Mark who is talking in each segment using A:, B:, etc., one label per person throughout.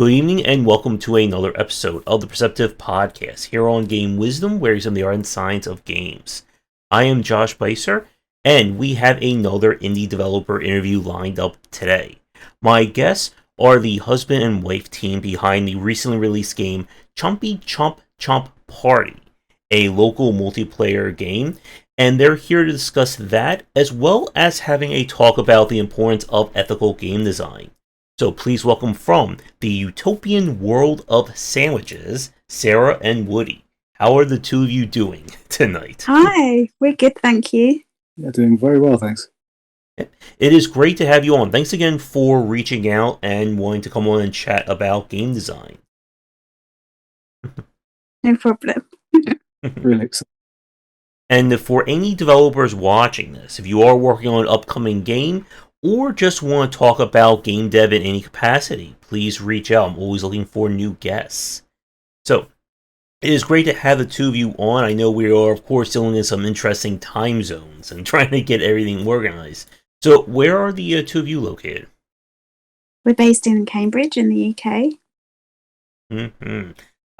A: Good evening and welcome to another episode of the Perceptive Podcast here on Game Wisdom, where you study the art and science of games. I am Josh Beiser, and we have another indie developer interview lined up today. My guests are the husband and wife team behind the recently released game Chumpy Chump Chump Party, a local multiplayer game, and they're here to discuss that as well as having a talk about the importance of ethical game design. So please welcome from the Utopian World of Sandwiches, Sarah and Woody. How are the two of you doing tonight?
B: Hi, we're good, thank you.
C: Yeah, doing very well, thanks.
A: It is great to have you on. Thanks again for reaching out and wanting to come on and chat about game design.
B: No problem.
C: Really excited.
A: And for any developers watching this, if you are working on an upcoming game or just want to talk about game dev in any capacity, please reach out. I'm always looking for new guests. So, it is great to have the two of you on. I know we are, of course, dealing in some interesting time zones and trying to get everything organized. So, where are the two of you located?
B: We're based in Cambridge in the UK.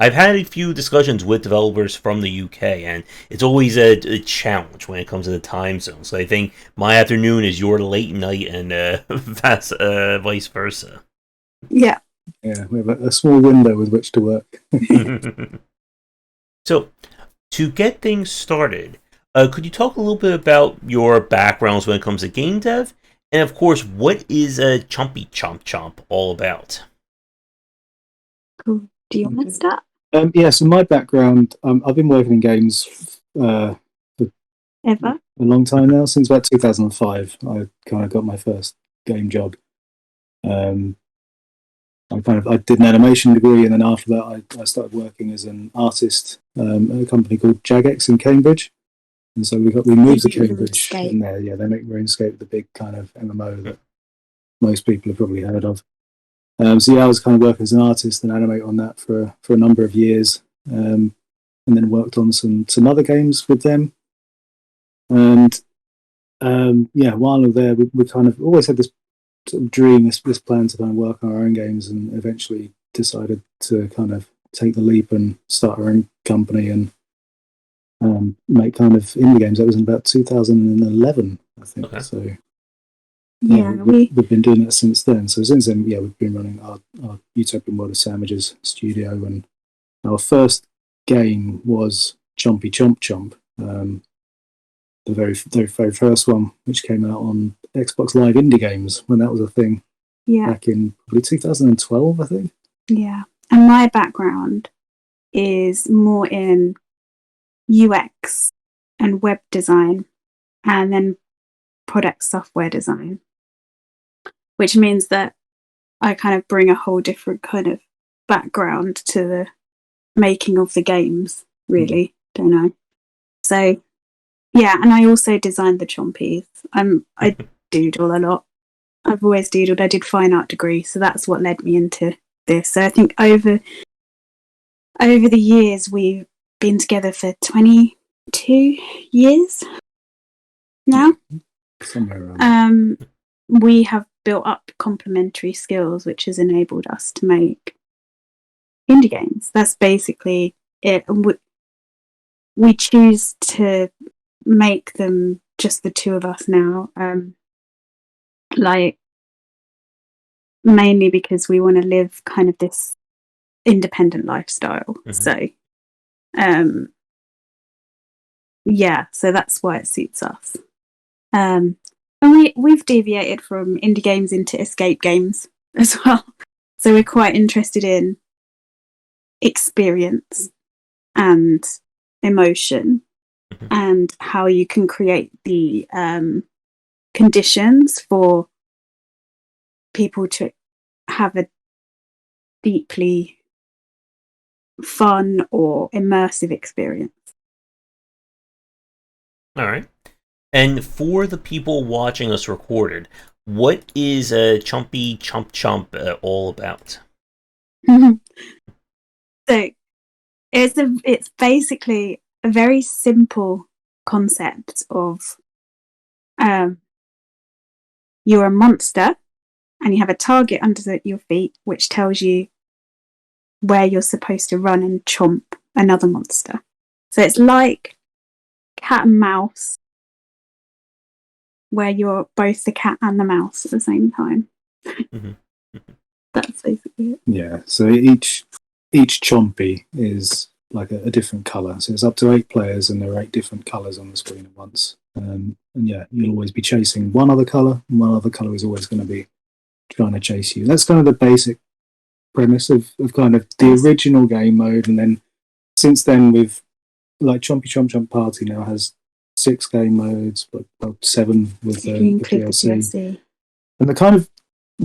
A: I've had a few discussions with developers from the UK, and it's always a challenge when it comes to the time zone. So I think my afternoon is your late night, and vice versa.
B: Yeah.
C: Yeah, we have a small window with which to work.
A: So, to get things started, could you talk a little bit about your backgrounds when it comes to game dev? And of course, what is a Chumpy Chomp Chomp all about?
B: Cool. Do you want to start?
C: So my background, I've been working in games for
B: Ever?
C: a long time now, since about 2005. I kind of got my first game job. I did an animation degree, and then after that, I started working as an artist at a company called Jagex in Cambridge. And so we moved to Cambridge, and they make RuneScape, the big kind of MMO that most people have probably heard of. I was kind of working as an artist and animate on that for a number of years, and then worked on some other games with them. And while we were there, we kind of always had this sort of dream, this plan to kind of work on our own games, and eventually decided to kind of take the leap and start our own company and make kind of indie games. That was in about 2011, I think. Okay. So.
B: Yeah,
C: we've been doing that since then. So since then, we've been running our Utopian World of Sandwiches studio, and our first game was Chumpy Chump Chump, the very first one, which came out on Xbox Live Indie Games when that was a thing.
B: Yeah.
C: Back in probably 2012, I think.
B: Yeah, and my background is more in UX and web design, and then product software design, which means that I kind of bring a whole different kind of background to the making of the games, really, don't I? So, yeah, and I also designed the chompies. I doodle a lot. I've always doodled. I did fine art degree, so that's what led me into this. So I think over the years, we've been together for 22 years now.
C: Somewhere around.
B: We have built up complementary skills, which has enabled us to make indie games. That's basically it. We choose to make them just the two of us now, mainly because we want to live kind of this independent lifestyle. So, so that's why it suits us. And we've deviated from indie games into escape games as well. So we're quite interested in experience and emotion and how you can create the conditions for people to have a deeply fun or immersive experience.
A: All right. And for the people watching us recorded, what is a Chumpy Chump Chump all about?
B: So it's basically a very simple concept of you're a monster and you have a target under your feet which tells you where you're supposed to run and chomp another monster. So it's like cat and mouse, where you're both the cat and the mouse at the same time.
A: Mm-hmm.
B: That's basically it.
C: Yeah, so each chompy is like a different colour. So it's up to 8 players, and there are 8 different colours on the screen at once. And yeah, you'll always be chasing one other colour, and one other colour is always going to be trying to chase you. That's kind of the basic premise of kind of the original game mode. And then since then, we've like Chompy Chomp Chomp Party now has 6 game modes, but 7 with the DLC. And the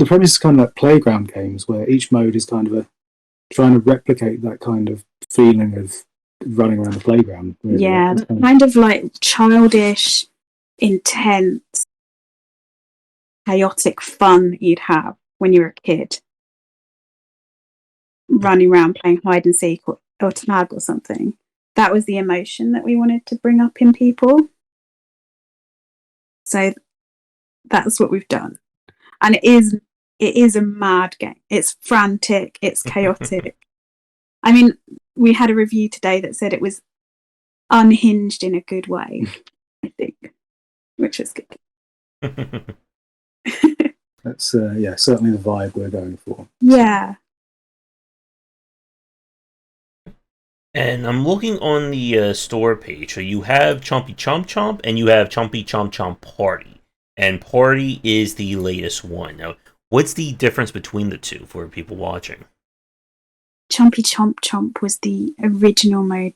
C: premise is kind of like playground games, where each mode is kind of trying to replicate that kind of feeling of running around the playground. Really.
B: Yeah, kind of like childish, intense, chaotic fun you'd have when you were a kid, running around playing hide and seek or tag or something. That was the emotion that we wanted to bring up in people. So that's what we've done. And it is a mad game. It's frantic, it's chaotic. I mean, we had a review today that said it was unhinged in a good way, I think, which is good.
C: That's certainly the vibe we're going for.
B: Yeah.
A: And I'm looking on the store page. So you have Chompy Chomp Chomp and you have Chompy Chomp Chomp Party. And Party is the latest one. Now, what's the difference between the two for people watching?
B: Chompy Chomp Chomp was the original mode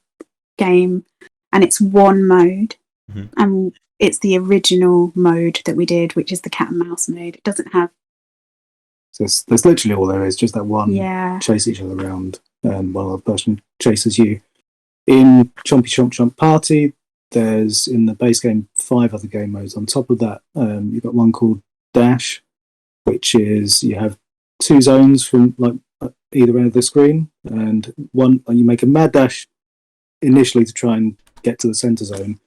B: game, and it's one mode. Mm-hmm. And it's the original mode that we did, which is the cat and mouse mode. It doesn't have...
C: So there's literally all there is, just that one chase each other around. While the person chases you. In Chompy Chomp Chomp Party, there's in the base game 5 other game modes. On top of that, you've got one called Dash, which is you have 2 zones from like either end of the screen, and you make a mad dash initially to try and get to the center zone,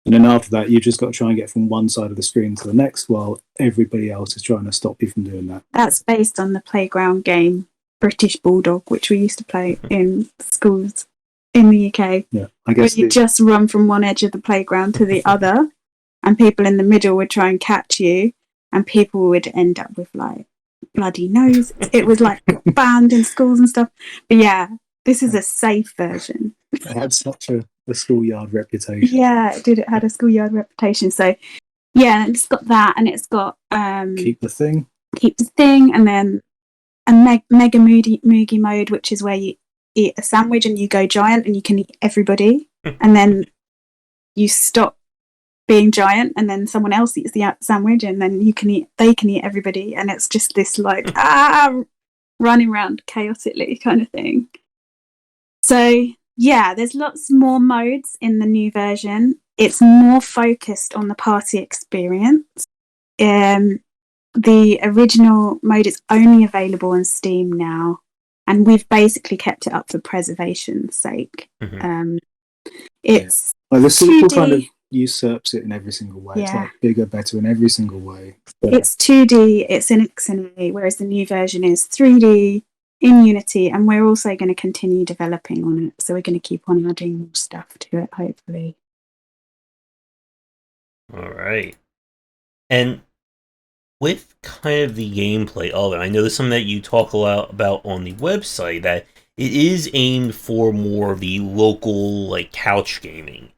C: and then after that you just got to try and get from one side of the screen to the next, while everybody else is trying to stop you from doing that.
B: That's based on the playground game British Bulldog, which we used to play in schools in the UK.
C: Yeah, I guess
B: where you just run from one edge of the playground to the other, and people in the middle would try and catch you, and people would end up with like bloody nose. It was like banned in schools and stuff. But yeah, this is a safe version.
C: It had such a schoolyard reputation.
B: Yeah, it did. It had a schoolyard reputation. So yeah, it's got that, and it's got
C: Keep the Thing,
B: and then a mega moogie mode, which is where you eat a sandwich and you go giant and you can eat everybody, and then you stop being giant and then someone else eats the sandwich and then they can eat everybody, and it's just this like running around chaotically kind of thing. So yeah, there's lots more modes in the new version. It's more focused on the party experience. The original mode is only available on Steam now, and we've basically kept it up for preservation's sake.
A: Mm-hmm.
B: It's
C: like the sequel kind of usurps it in every single way. It's like bigger, better in every single way.
B: But it's 2D, it's in XNA, whereas the new version is 3D in Unity, and we're also going to continue developing on it. So we're going to keep on adding more stuff to it, hopefully.
A: All right. And with kind of the gameplay of it, I know there's something that you talk a lot about on the website, that it is aimed for more of the local, like, couch gaming.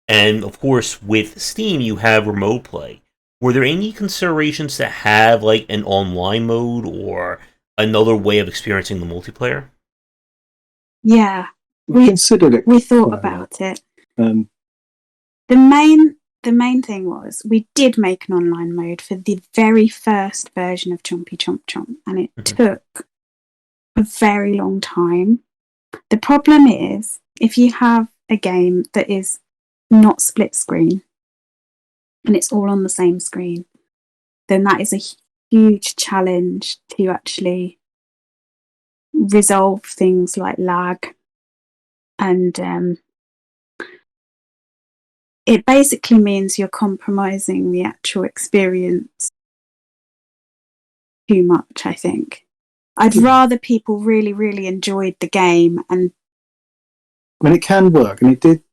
A: And, of course, with Steam, you have remote play. Were there any considerations to have, like, an online mode or another way of experiencing the multiplayer?
B: Yeah.
C: We considered it.
B: We thought about it. The main thing was we did make an online mode for the very first version of Chompy Chomp Chomp, and it took a very long time. The problem is, if you have a game that is not split screen and it's all on the same screen, then that is a huge challenge to actually resolve things like lag, and it basically means you're compromising the actual experience too much, I think. I'd rather people really, really enjoyed the game. And
C: I mean, it can work, and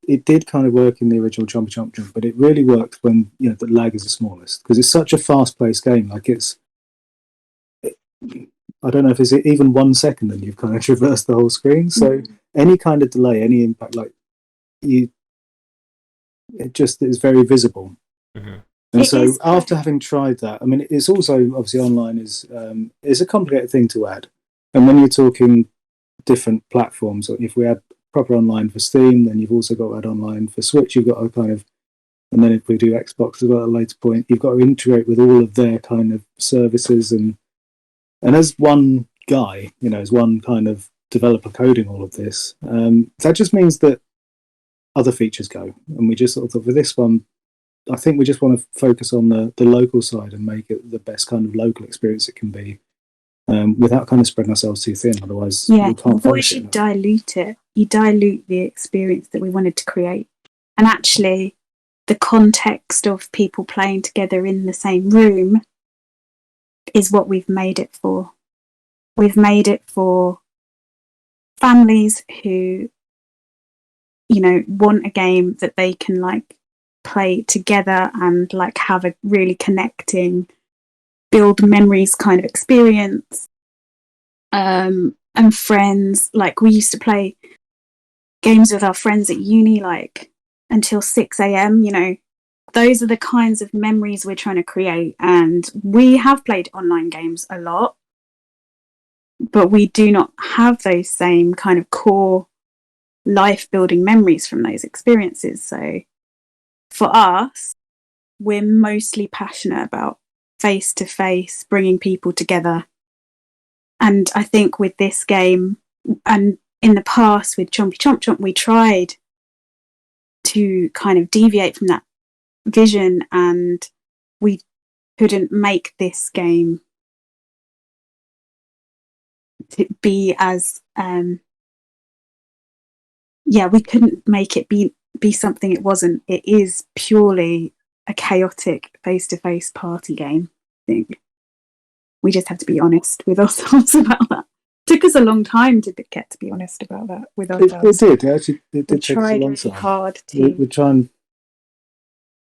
C: it did kind of work in the original Chomp Chomp Jump, but it really works when the lag is the smallest, because it's such a fast-paced game. Like I don't know if it's even 1 second and you've kind of traversed the whole screen. So any kind of delay, any impact, it just is very visible.
A: Mm-hmm.
C: And so after having tried that, I mean, it's also obviously online is a complicated thing to add. And when you're talking different platforms, if we add proper online for Steam, then you've also got to add online for Switch. You've got to kind of, and then if we do Xbox as well at a later point, you've got to integrate with all of their kind of services. And as one guy, as one kind of developer coding all of this, that just means that other features go. And we just sort of thought for this one, I think we just want to focus on the local side and make it the best kind of local experience it can be, without kind of spreading ourselves too thin. Otherwise, we can't.
B: Otherwise, you dilute it. You dilute the experience that we wanted to create. And actually, the context of people playing together in the same room is what we've made it for. We've made it for families who, want a game that they can play together and have a really connecting, build memories kind of experience. And friends, we used to play games with our friends at uni until 6 a.m. Those are the kinds of memories we're trying to create. And we have played online games a lot, but we do not have those same kind of core life building memories from those experiences. So for us, we're mostly passionate about face to face, bringing people together. And I think with this game, and in the past with Chompy Chomp Chomp, we tried to kind of deviate from that vision, and we couldn't make this game to be as we couldn't make it be something it wasn't. It is purely a chaotic face-to-face party game. I think we just have to be honest with ourselves about that. It took us a long time to get to be honest about that with ourselves.
C: It did. Actually, it did take us a long time.
B: Hard to.
C: We're trying,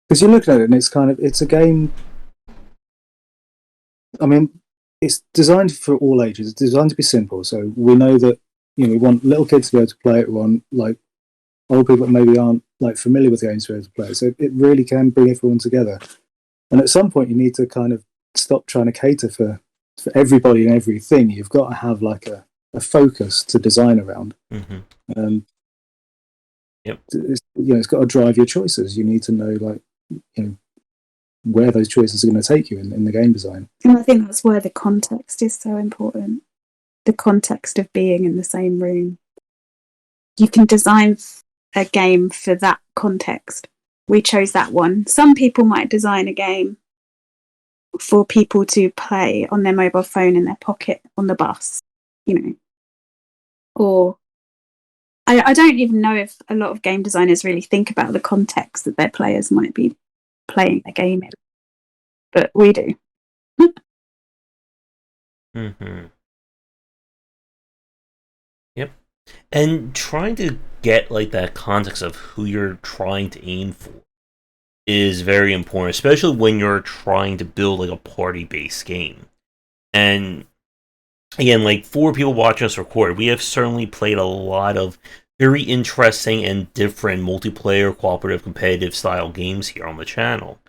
C: because you look at it and it's a game. I mean, it's designed for all ages. It's designed to be simple. So we know that we want little kids to be able to play it. We want old people that maybe aren't familiar with games to be able to play it. So it really can bring everyone together. And at some point, you need to kind of stop trying to cater for everybody and everything. You've got to have a focus to design around.
A: Mm-hmm.
C: Yep. It's got to drive your choices. You need to know where those choices are going to take you in the game design.
B: And I think that's where the context is so important. The context of being in the same room. You can design a game for that context. We chose that one. Some people might design a game for people to play on their mobile phone in their pocket on the bus, Or I don't even know if a lot of game designers really think about the context that their players might be playing a game in. But we do.
A: Mm-hmm. Yep. And trying to get that context of who you're trying to aim for is very important, especially when you're trying to build a party-based game. And again, 4 people watch us record, we have certainly played a lot of very interesting and different multiplayer, cooperative, competitive style games here on the channel.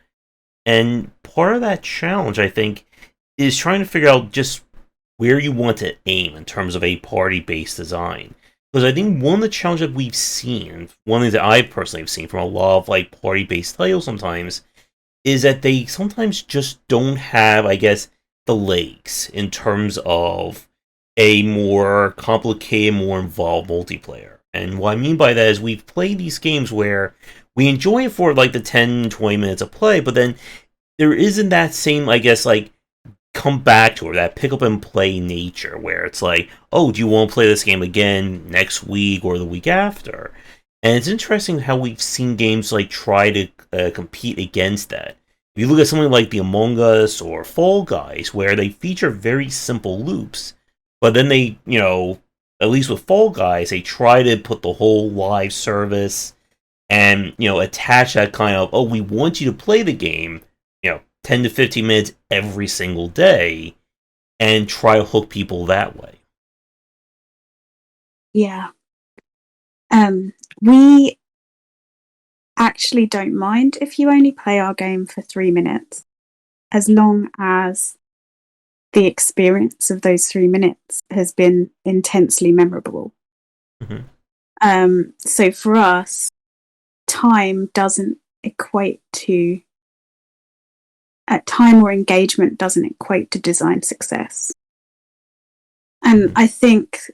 A: And part of that challenge, I think, is trying to figure out just where you want to aim in terms of a party-based design. Because I think one of the challenges that we've seen, one thing that I personally have seen from a lot of party-based titles sometimes, is that they sometimes just don't have, I guess, the legs in terms of a more complicated, more involved multiplayer. And what I mean by that is we've played these games where we enjoy it for the 10, 20 minutes of play, but then there isn't that same, I guess, come back to it, that pick up and play nature, where it's oh, do you want to play this game again next week or the week after? And it's interesting how we've seen games try to compete against that. If you look at something like the Among Us or Fall Guys, where they feature very simple loops, But then they, at least with Fall Guys, they try to put the whole live service and, attach that kind of, oh, we want you to play the game, 10 to 15 minutes every single day and try to hook people that way.
B: Yeah. We actually don't mind if you only play our game for 3 minutes, as long as the experience of those 3 minutes has been intensely memorable.
A: Mm-hmm.
B: So for us, time doesn't equate to time or engagement doesn't equate to design success. And I think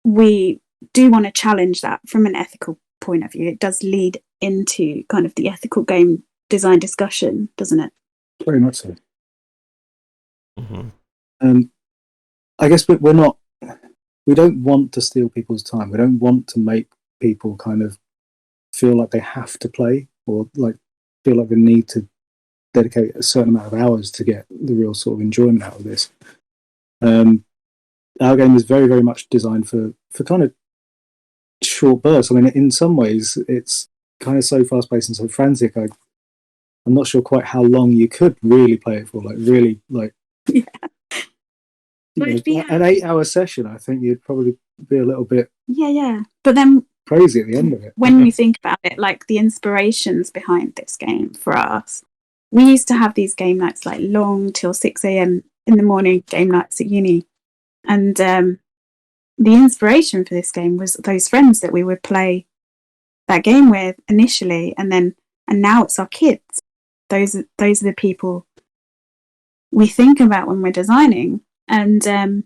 B: we do want to challenge that from an ethical point of view. It does lead into kind of the ethical game design discussion, doesn't it?
C: Very much so.
A: Mm-hmm.
C: I guess we don't want to steal people's time. We don't want to make people kind of feel like they have to play or like feel like they need to dedicate a certain amount of hours to get the real sort of enjoyment out of this. Our game is very, very much designed for kind of short bursts. I mean, in some ways, it's kind of so fast-paced and so frantic. I'm not sure quite how long you could really play it for. Like, really, like
B: Yeah.
C: An 8-hour session. I think you'd probably be a little bit
B: But then
C: crazy at the end of it.
B: When we think about it, like the inspirations behind this game for us, we used to have these game nights like long till 6 a.m. in the morning, game nights at uni. And the inspiration for this game was those friends that we would play that game with initially, and now it's our kids. Those are the people we think about when we're designing. And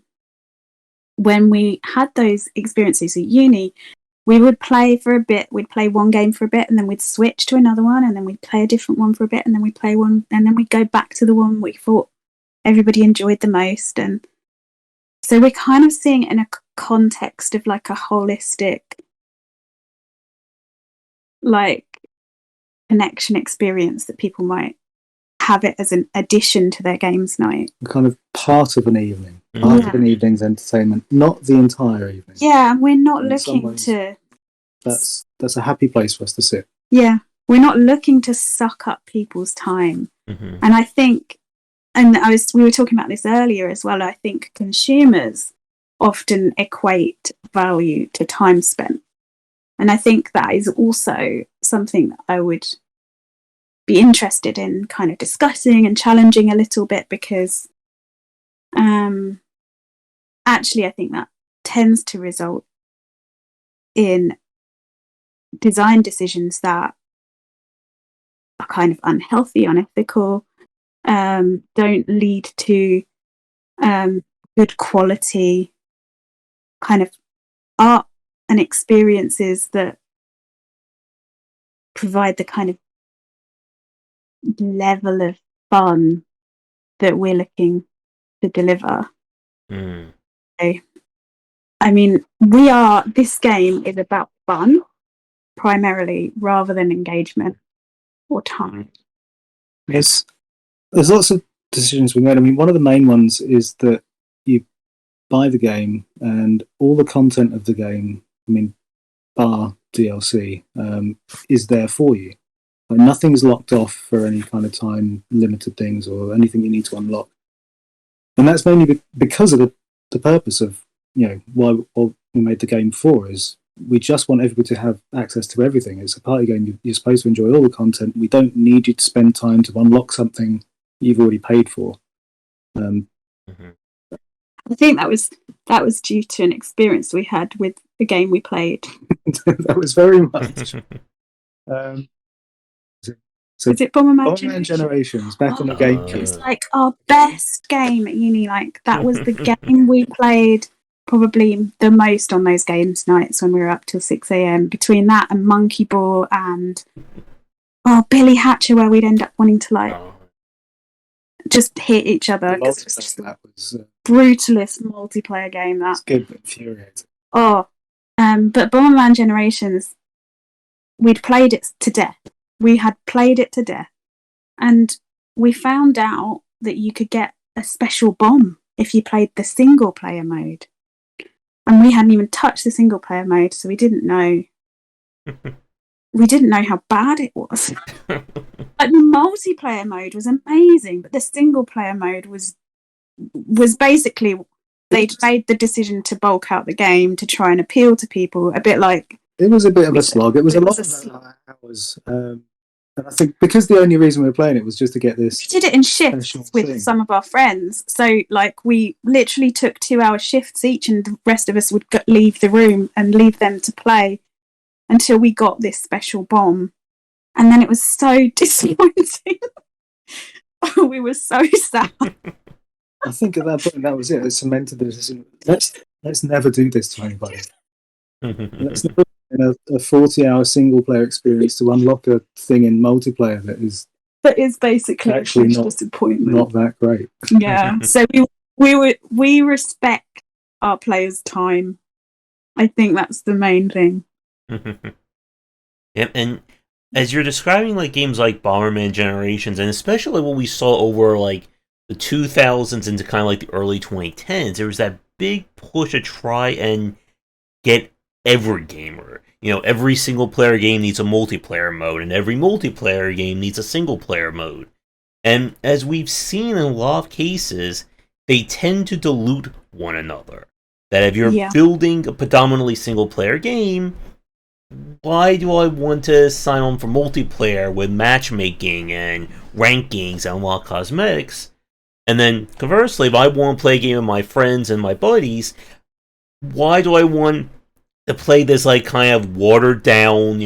B: when we had those experiences at uni, we would play for a bit. We'd play one game for a bit, and then we'd switch to another one, and then we'd play a different one for a bit, and then we'd play one, and then we'd go back to the one we thought everybody enjoyed the most. And so we're kind of seeing it in a context of like a holistic, like, connection experience that people might have it as an addition to their games night.
C: Kind of part of an evening, part of an evening's entertainment, not the entire evening.
B: Yeah, we're not
C: In
B: looking
C: ways,
B: to...
C: That's a happy place for us to sit.
B: Yeah, we're not looking to suck up people's time.
A: Mm-hmm.
B: And I think, and we were talking about this earlier as well, I think consumers often equate value to time spent. And I think that is also something that I would be interested in kind of discussing and challenging a little bit, because actually I think that tends to result in design decisions that are kind of unhealthy, unethical, don't lead to good quality kind of art and experiences that provide the kind of level of fun that we're looking to deliver.
A: Mm.
B: So, I mean, this game is about fun primarily rather than engagement or time.
C: There's lots of decisions we made. I mean, one of the main ones is that you buy the game and all the content of the game, I mean, bar DLC, is there for you. Like, nothing's locked off for any kind of time limited things or anything you need to unlock. And that's mainly because of the purpose of, why we made the game for, is we just want everybody to have access to everything. It's a party game. You're supposed to enjoy all the content. We don't need you to spend time to unlock something you've already paid for.
A: Mm-hmm.
B: I think that was due to an experience we had with the game we played.
C: That was very much. So
B: is it Bomberman
C: Generations back on the GameCube?
B: It was like our best game at uni. Like, that was the game we played probably the most on those games nights when we were up till 6 a.m. Between that and Monkey Ball and Billy Hatcher, where we'd end up wanting to just hit each other. It was just
C: that was
B: brutalist multiplayer game. That's
C: good but infuriating.
B: But Bomberman Generations, we'd played it to death. We had played it to death, and we found out that you could get a special bomb if you played the single player mode. And we hadn't even touched the single player mode, so we didn't know how bad it was. Like, the multiplayer mode was amazing, but the single player mode was basically, they'd made the decision to bulk out the game to try and appeal to people, a bit like...
C: It was a bit of a slog. It was a lot of hours. And I think because the only reason we were playing it was just to get this...
B: We did it in shifts with some of our friends. So, like, we literally took 2-hour shifts each, and the rest of us would leave the room and leave them to play until we got this special bomb. And then it was so disappointing. We were so sad.
C: I think at that point, that was it. It cemented the decision. Let's never do this to anybody. Let's never in a 40-hour single-player experience to unlock a thing in multiplayer that is
B: basically
C: actually not that great.
B: Yeah. So we respect our players' time. I think that's the main thing.
A: Yep, and as you're describing like games like Bomberman Generations, and especially what we saw over like the 2000s into kind of like the early 2010s, there was that big push to try and get every gamer. You know, every single player game needs a multiplayer mode, and every multiplayer game needs a single player mode. And as we've seen in a lot of cases, they tend to dilute one another. That if you're building a predominantly single player game, why do I want to sign on for multiplayer with matchmaking and rankings and unlock cosmetics? And then conversely, if I want to play a game with my friends and my buddies, why do I want to play this like kind of watered down,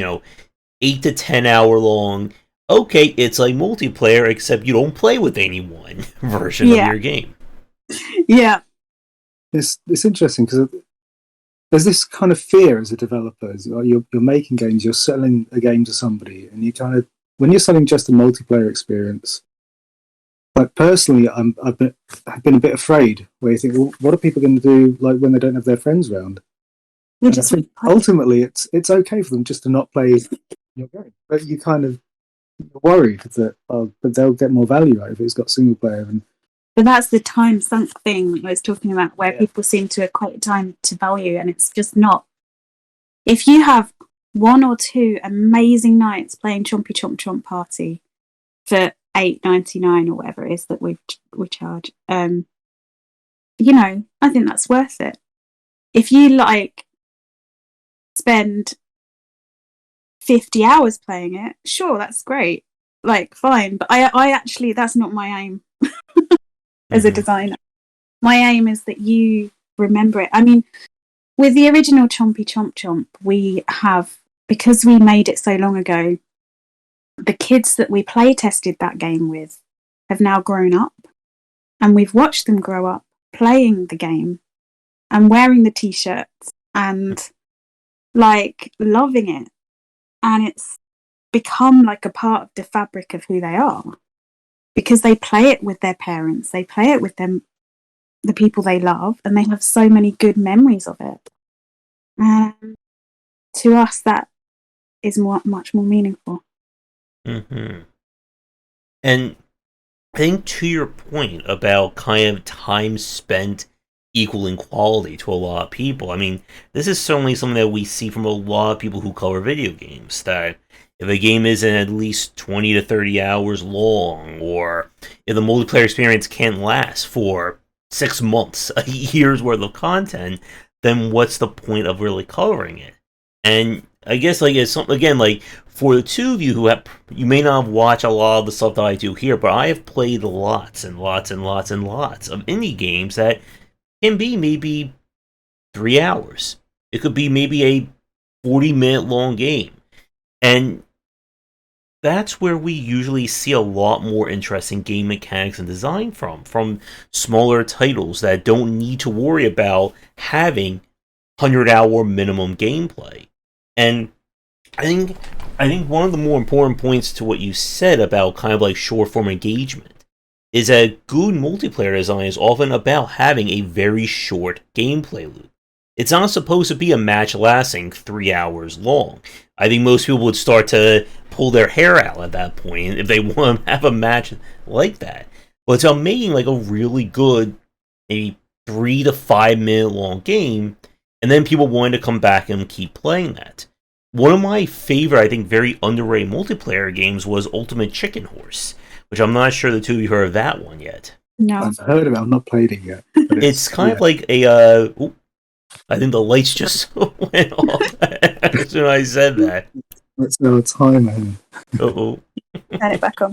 A: 8 to 10 hour long, okay, it's like multiplayer except you don't play with anyone version of your game?
B: Yeah.
C: It's interesting because there's this kind of fear as a developer. You're making games, you're selling a game to somebody, and you kind of, when you're selling just a multiplayer experience, like personally, I've been a bit afraid. Where you think, well, what are people going to do like when they don't have their friends around? And I think ultimately, it's okay for them just to not play your game, but you're worried that but they'll get more value out of it if it's got single player.
B: But that's the time sunk thing that I was talking about, where people seem to equate time to value, and it's just not. If you have 1 or 2 amazing nights playing Chompy Chomp Chomp Party for $8.99 or whatever it is that we charge, I think that's worth it. If you spend 50 hours playing it, sure, that's great, fine. But I actually, that's not my aim. As a designer, my aim is that you remember it. I mean, with the original Chompy Chomp Chomp, we have, because we made it so long ago, the kids that we play tested that game with have now grown up, and we've watched them grow up playing the game and wearing the t-shirts and loving it, and it's become like a part of the fabric of who they are. Because they play it with their parents, they play it with the people they love, and they have so many good memories of it. To us, that is much more meaningful.
A: Mm-hmm. And I think to your point about kind of time spent equaling quality to a lot of people, I mean, this is certainly something that we see from a lot of people who cover video games, that if a game isn't at least 20 to 30 hours long, or if the multiplayer experience can't last for 6 months, a year's worth of content, then what's the point of really covering it? And I guess, it's something, again, for the two of you you may not watch a lot of the stuff that I do here, but I have played lots and lots and lots and lots of indie games that can be maybe 3 hours. It could be maybe a 40-minute long game. And that's where we usually see a lot more interesting game mechanics and design from smaller titles that don't need to worry about having 100-hour minimum gameplay. And I think one of the more important points to what you said about kind of short-form engagement is that good multiplayer design is often about having a very short gameplay loop. It's not supposed to be a match lasting 3 hours long. I think most people would start to pull their hair out at that point if they want to have a match like that. But it's about making a really good a 3 to 5 minute long game, and then people wanted to come back and keep playing that. One of my favorite, I think, very underrated multiplayer games was Ultimate Chicken Horse, which I'm not sure the two of you heard of that one yet.
B: No.
C: I've heard of it. I've not played it yet. But
A: It's kind of like a. I think the lights just went off as soon as I said that.
C: Let's know a timer here.
A: Uh-oh.
B: Turn it back on.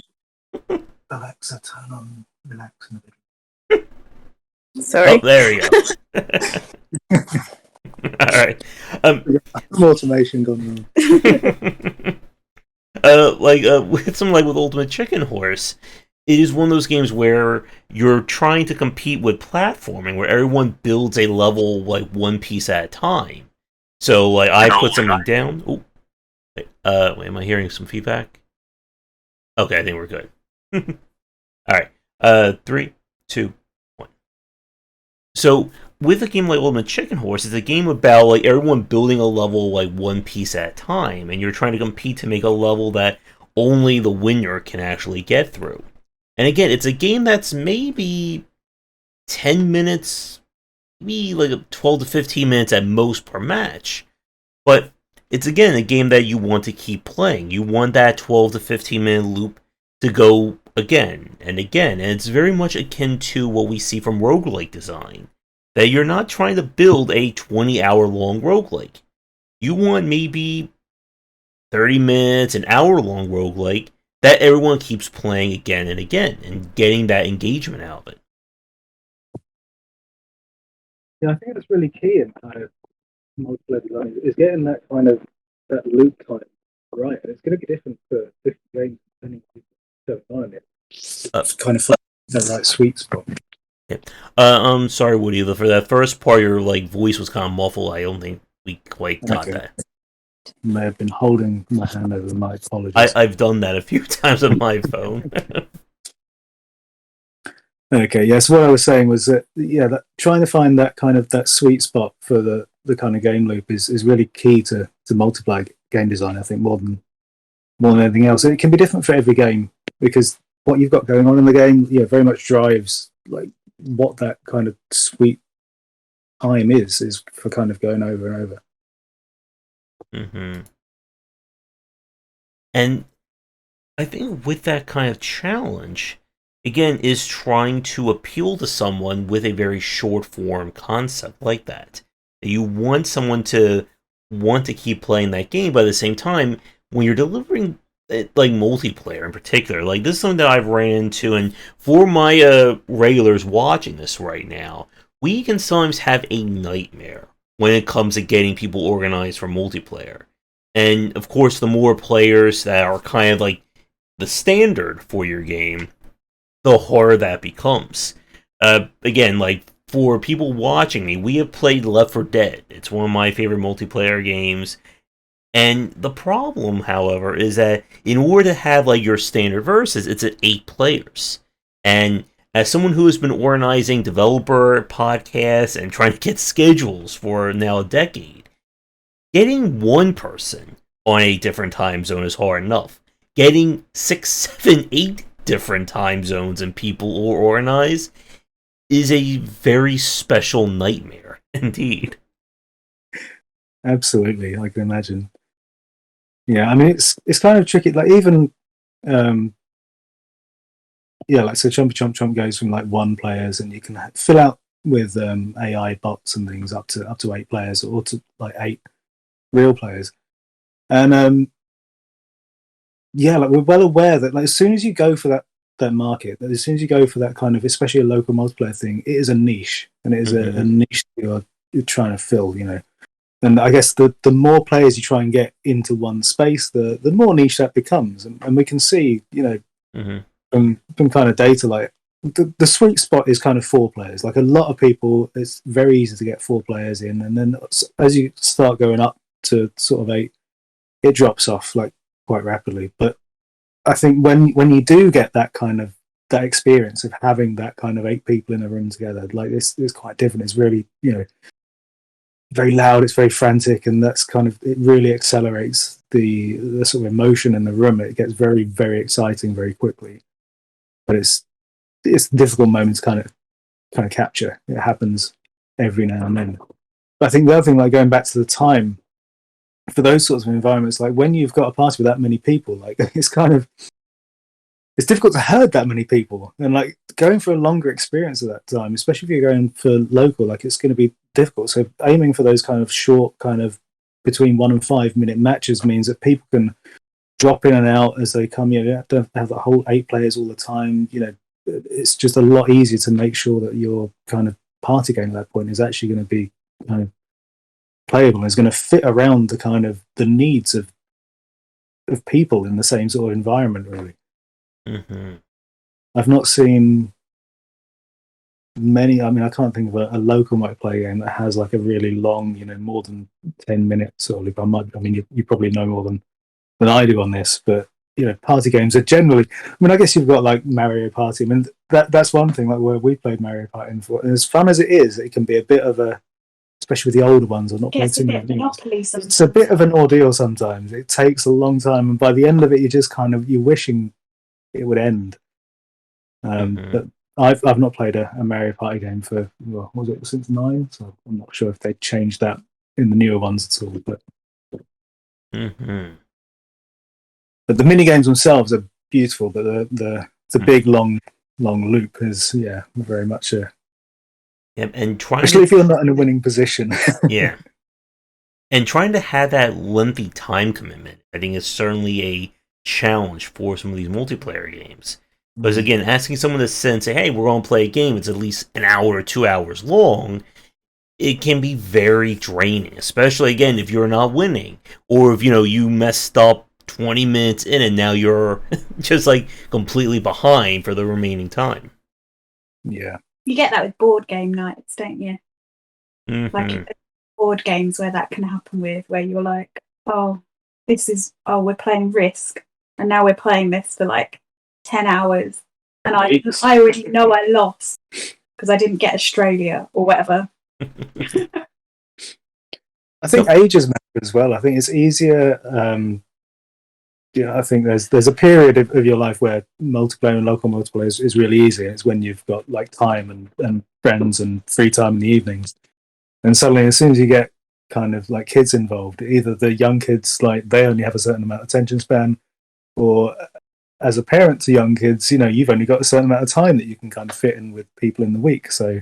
C: Alexa, turn on relax in a bit.
B: Sorry.
A: Oh, there we go. All right.
C: Some automation gone wrong.
A: With something like with Ultimate Chicken Horse, it is one of those games where you're trying to compete with platforming, where everyone builds a level like one piece at a time. So, like, I put something down. Oh, wait, am I hearing some feedback? Okay, I think we're good. All right. 3, 2, 1. So, with a game like Ultimate Chicken Horse, it's a game about like everyone building a level like one piece at a time, and you're trying to compete to make a level that only the winner can actually get through. And again, it's a game that's maybe 10 minutes, maybe like 12 to 15 minutes at most per match. But it's again a game that you want to keep playing. You want that 12 to 15 minute loop to go again and again. And it's very much akin to what we see from roguelike design. That you're not trying to build a 20-hour long roguelike. You want maybe 30 minutes, an hour long roguelike that everyone keeps playing again and again and getting that engagement out of it.
C: Yeah, I think that's really key in kind of multiplayer design is getting that kind of that loop time right. And it's going to be different for different games depending on what's going on in it. It's kind of fun, that right sweet spot.
A: Yeah. I'm sorry, Woody, for that first part, your like voice was kind of muffled. I don't think we quite got that.
C: May have been holding my hand over my apologies.
A: I've done that a few times on my phone.
C: Okay, yes. What I was saying was that that trying to find that kind of that sweet spot for the kind of game loop is really key to multiplayer game design. I think more than anything else. And it can be different for every game because what you've got going on in the game, very much drives like what that kind of sweet time is for kind of going over and over.
A: Mm-hmm. And I think with that kind of challenge, again, is trying to appeal to someone with a very short form concept like that. You want someone to want to keep playing that game, but at the same time, when you're delivering like multiplayer in particular, like this is something that I've ran into, and for my regulars watching this right now, we can sometimes have a nightmare when it comes to getting people organized for multiplayer. And of course, the more players that are kind of like the standard for your game, the harder that becomes. Again, like for people watching me, we have played Left 4 Dead. It's one of my favorite multiplayer games. And the problem, however, is that in order to have like your standard versus, it's at 8 players. And as someone who has been organizing developer podcasts and trying to get schedules for now a decade, getting one person on a different time zone is hard enough. Getting 6, 7, 8 different time zones and people all organized is a very special nightmare indeed.
C: Absolutely, I can imagine. Yeah, I mean it's kind of tricky. Like even like so Chomp goes from like 1 players, and you can fill out with AI bots and things up to 8 players, or to like 8 real players. And like we're well aware that like as soon as you go for that market, that as soon as you go for that kind of, especially a local multiplayer thing, it is a niche, and it is a niche you're trying to fill, And I guess the more players you try and get into one space, the more niche that becomes, and we can see, from kind of data, like the sweet spot is kind of 4 players. Like a lot of people, it's very easy to get 4 players in, and then as you start going up to sort of 8, it drops off like quite rapidly. But I think when you do get that kind of that experience of having that kind of 8 people in a room together, like this is quite different. It's really very loud, it's very frantic, and that's kind of, it really accelerates the sort of emotion in the room. It gets very, very exciting very quickly, but it's a difficult moment to kind kind of capture. It happens every now and then. But I think the other thing, like going back to the time, for those sorts of environments, like when you've got a party with that many people, like it's difficult to herd that many people, and like going for a longer experience at that time, especially if you're going for local, like it's going to be difficult. So aiming for those kind of short, kind of between 1 and 5 minute matches means that people can drop in and out as they come. You don't have to have the whole 8 players all the time. It's just a lot easier to make sure that your kind of party game at that point is actually going to be kind of playable and is going to fit around the kind of the needs of people in the same sort of environment, really.
A: Mm-hmm.
C: I've not seen many. I mean, I can't think of a local multiplayer game that has like a really long, more than 10 minutes or loop. You probably know more than I do on this, but party games are generally. I mean, I guess you've got like Mario Party. I mean, that's one thing. Like where we played Mario Party before, and as fun as it is, it can be a bit of a, especially with the older ones. I've not played too many. It's a bit of an ordeal sometimes. It takes a long time, and by the end of it, you're wishing it would end. But I've not played a Mario Party game for was it since 9? So I'm not sure if they changed that in the newer ones at all. But but the mini games themselves are beautiful. But the big long loop is very much a.
A: Yeah, and
C: especially if you're not in a winning position.
A: Yeah, and trying to have that lengthy time commitment, I think, is certainly a challenge for some of these multiplayer games. Because again, asking someone to sit and say, "Hey, we're going to play a game," it's at least an hour or 2 hours long. It can be very draining, especially again if you're not winning, or if you messed up 20 minutes in and now you're just like completely behind for the remaining time.
C: Yeah.
B: You get that with board game nights, don't you?
A: Mm-hmm.
B: Like board games where that can happen with, where you're like, we're playing Risk, and now we're playing this for like 10 hours, and I already know I lost because I didn't get Australia or whatever.
C: I think ages matter as well. I think it's easier. I think there's a period of your life where multiplayer and local multiplayer is really easy. It's when you've got like time and friends and free time in the evenings. And suddenly, as soon as you get kind of like kids involved, either the young kids, like they only have a certain amount of attention span, or as a parent to young kids, you've only got a certain amount of time that you can kind of fit in with people in the week. So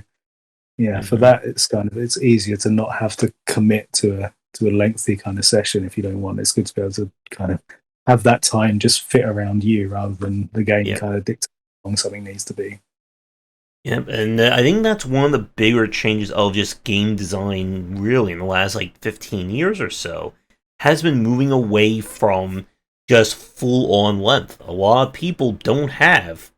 C: for that, it's easier to not have to commit to a lengthy kind of session if you don't want. It's good to be able to kind of have that time just fit around you rather than the game kind of dictate how long something needs to be.
A: Yep, and I think that's one of the bigger changes of just game design, really, in the last 15 years or so, has been moving away from just full-on length. A lot of people don't have,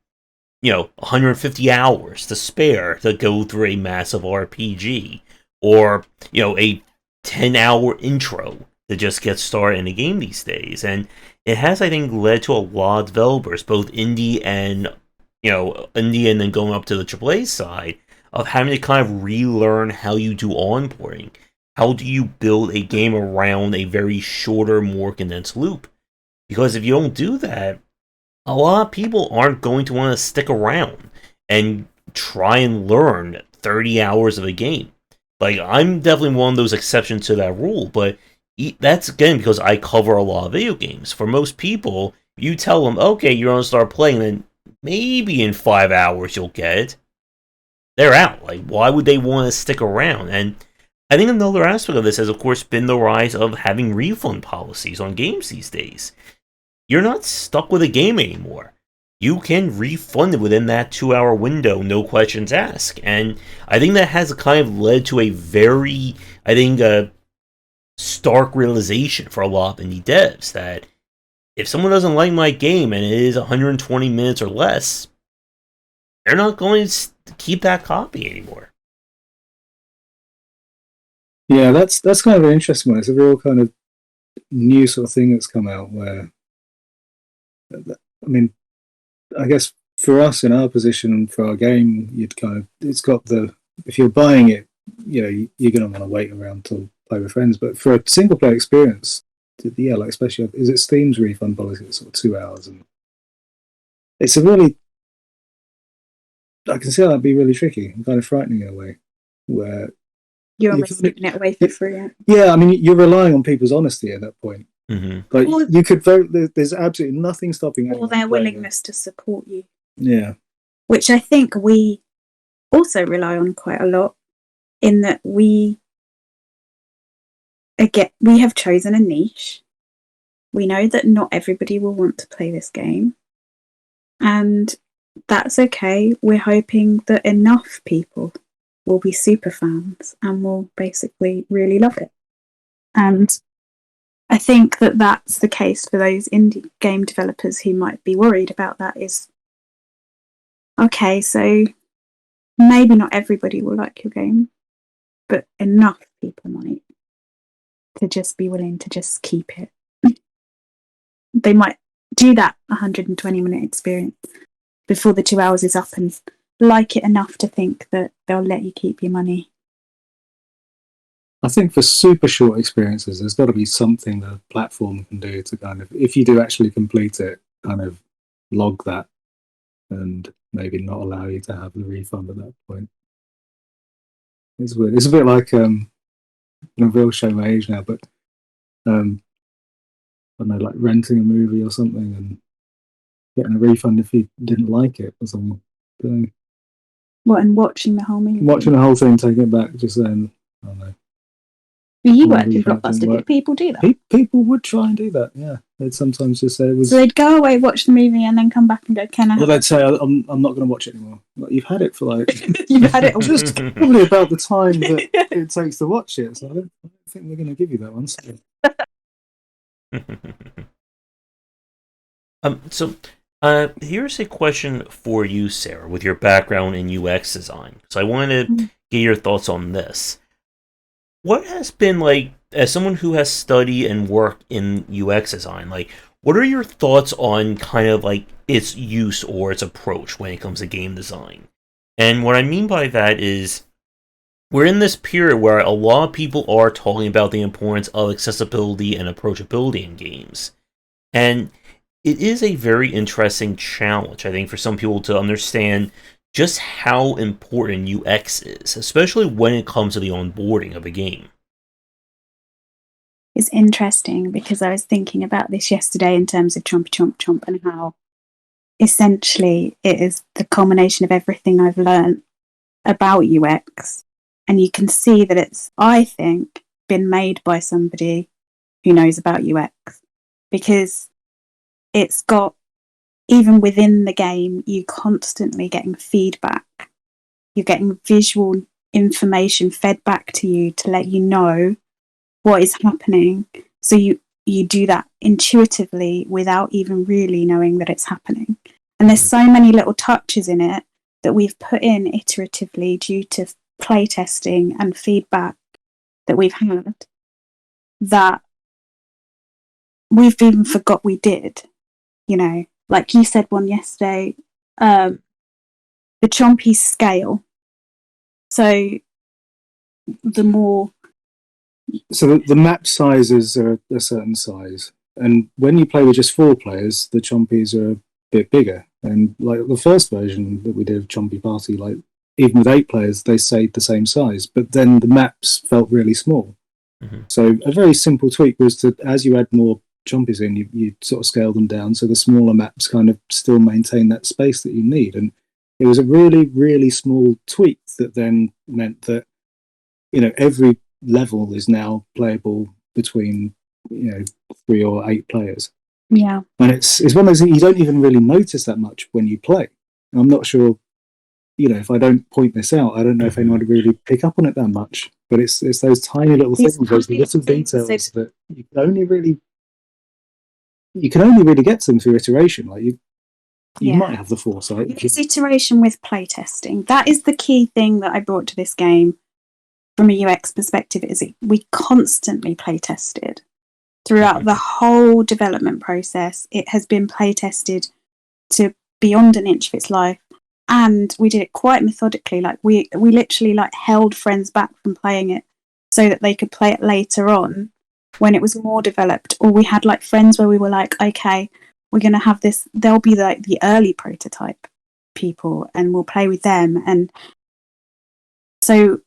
A: 150 hours to spare to go through a massive RPG, or, a 10-hour intro to just get started in a game these days. And it has, I think, led to a lot of developers, both indie and then going up to the AAA side, of having to kind of relearn how you do onboarding. How do you build a game around a very shorter, more condensed loop? Because if you don't do that, a lot of people aren't going to want to stick around and try and learn 30 hours of a game. Like, I'm definitely one of those exceptions to that rule, but that's, again, because I cover a lot of video games. For most people, you tell them, okay, you're going to start playing, then maybe in 5 hours you'll get it. They're out. Like, why would they want to stick around? And I think another aspect of this has, of course, been the rise of having refund policies on games these days. You're not stuck with a game anymore. You can refund it within that 2-hour window, no questions asked. And I think that has kind of led to a very, stark realization for a lot of indie devs that if someone doesn't like my game and it is 120 minutes or less, they're not going to keep that copy anymore.
C: Yeah, that's kind of an interesting one. It's a real kind of new sort of thing that's come out where, I mean, I guess for us in our position for our game, it's got if you're buying it, you're going to want to wait around to play with friends. But for a single player experience, especially, is it Steam's refund policy? It's sort of 2 hours, and it's a really I can see how that'd be really tricky and kind of frightening in a way, where
B: You're almost giving it away for free.
C: Yeah, I mean, you're relying on people's honesty at that point.
A: Mm-hmm.
C: Like, you could vote. There's absolutely nothing stopping anyone.
B: Or their willingness to support you.
C: Yeah.
B: Which I think we also rely on quite a lot, in that we have chosen a niche. We know that not everybody will want to play this game, and that's okay. We're hoping that enough people will be super fans and will basically really love it. And I think that that's the case for those indie game developers who might be worried about that. Is okay, so maybe not everybody will like your game, but enough people might to just be willing to just keep it. They might do that 120-minute experience before the 2 hours is up and like it enough to think that they'll let you keep your money.
C: I think for super short experiences, there's got to be something the platform can do to kind of, if you do actually complete it, kind of log that and maybe not allow you to have the refund at that point. It's weird. It's a bit like, I'm a real show my age now, but I don't know, like renting a movie or something and getting a refund if you didn't like it or something. So,
B: what, and watching the whole movie?
C: Watching the whole thing, taking it back, just saying, I don't know.
B: You worked in Blockbuster. Did people do that?
C: People would try and do that, yeah. They'd sometimes just say it was...
B: So they'd go away, watch the movie, and then come back and go, can I...
C: Well, they'd say, I'm not going to watch it anymore. Like, you've had it for like...
B: You've had it
C: just probably about the time that it takes to watch it. So I don't think we're going to give you that one.
A: Here's a question for you, Sarah, with your background in UX design. So I wanted to get your thoughts on this. What has been, like, as someone who has studied and worked in UX design, like, what are your thoughts on kind of like its use or its approach when it comes to game design? And what I mean by that is, we're in this period where a lot of people are talking about the importance of accessibility and approachability in games. And it is a very interesting challenge, I think, for some people to understand just how important UX is, especially when it comes to the onboarding of a game.
B: It's interesting because I was thinking about this yesterday in terms of Chompy Chomp Chomp and how essentially it is the culmination of everything I've learned about UX. And you can see that it's, I think, been made by somebody who knows about UX, because it's got, even within the game, you're constantly getting feedback. You're getting visual information fed back to you to let you know what is happening. So you do that intuitively without even really knowing that it's happening. And there's so many little touches in it that we've put in iteratively due to playtesting and feedback that we've had that we've even forgot we did, you know. Like you said one yesterday, the Chompy scale. So the more...
C: So the map sizes are a certain size. And when you play with just 4 players, the Chompies are a bit bigger. And like the first version that we did of Chompy Party, like even with 8 players, they stayed the same size. But then the maps felt really small. Mm-hmm. So a very simple tweak was to, as you add more Chompies in, you sort of scale them down so the smaller maps kind of still maintain that space that you need. And it was a really, really small tweak that then meant that, you know, every level is now playable between, you know, 3 or 8 players.
B: Yeah.
C: And it's one of those things you don't even really notice that much when you play. And I'm not sure, you know, if I don't point this out, I don't know if anyone would really pick up on it that much. But it's those tiny little things, those little details that you can only really get to them through iteration. Like you might have the foresight.
B: It's iteration with playtesting. That is the key thing that I brought to this game from a UX perspective, is we constantly playtested throughout the whole development process. It has been playtested to beyond an inch of its life, and we did it quite methodically. Like we literally like held friends back from playing it so that they could play it later on when it was more developed. Or we had like friends where we were like, okay, we're going to have this, there'll be like the early prototype, people and we'll play with them. And so,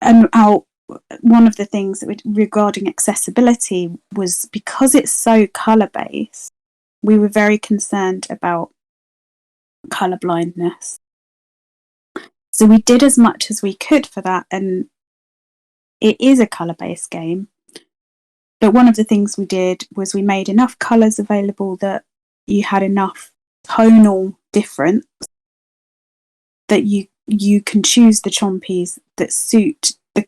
B: and one of the things that regarding accessibility was because it's so colour based, we were very concerned about colour blindness. So we did as much as we could for that, and it is a colour based game. But one of the things we did was we made enough colours available that you had enough tonal difference that you can choose the chompies that suit the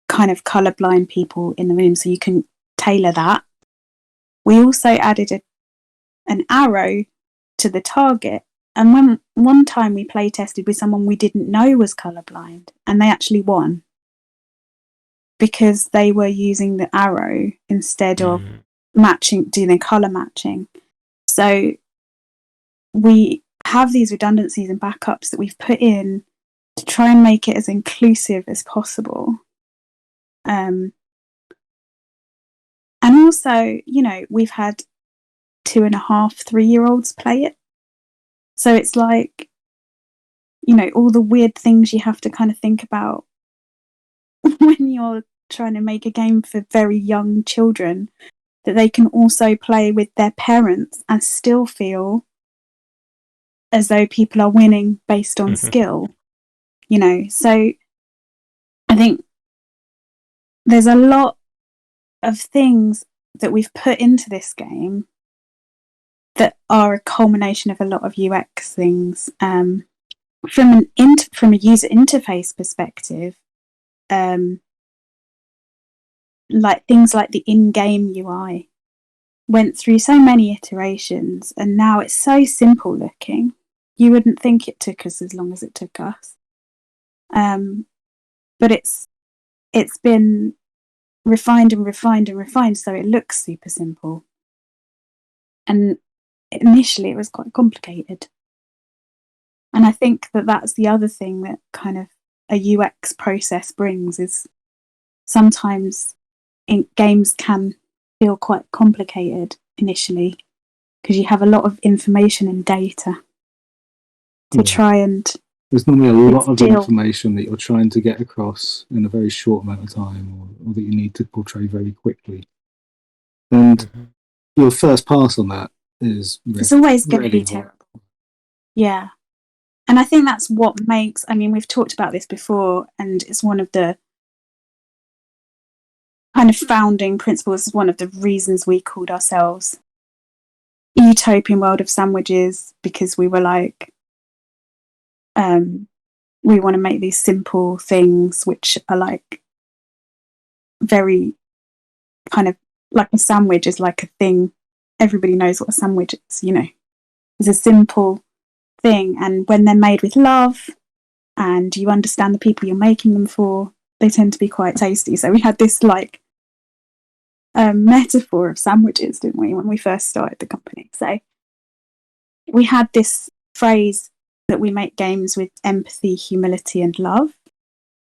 B: kind of colourblind people in the room, so you can tailor that. We also added an arrow to the target, and one time we play tested with someone we didn't know was colourblind, and they actually won because they were using the arrow instead of doing colour matching. So we have these redundancies and backups that we've put in to try and make it as inclusive as possible. And also, we've had 2.5, 3-year-olds play it. So it's like, all the weird things you have to kind of think about when you're trying to make a game for very young children, that they can also play with their parents and still feel as though people are winning based on skill, So I think there's a lot of things that we've put into this game that are a culmination of a lot of UX things. From a user interface perspective, like things like the in-game UI went through so many iterations, and now it's so simple looking. You wouldn't think it took us as long as it took us. But it's been refined and refined and refined, so it looks super simple. And initially it was quite complicated. And I think that that's the other thing that kind of a UX process brings, is sometimes games can feel quite complicated initially because you have a lot of information and data to try and...
C: There's normally a lot of information that you're trying to get across in a very short amount of time, or that you need to portray very quickly. And your first pass on that is...
B: It's always going to be terrible. Yeah. And I think that's what makes... we've talked about this before, and it's one of the kind of founding principles, one of the reasons we called ourselves Utopian World of Sandwiches, because we were like, we want to make these simple things which are like very kind of like a sandwich is like a thing. Everybody knows what a sandwich is, It's a simple thing, and when they're made with love and you understand the people you're making them for, they tend to be quite tasty. So we had this like metaphor of sandwiches, didn't we, when we first started the company? So we had this phrase that we make games with empathy, humility, and love,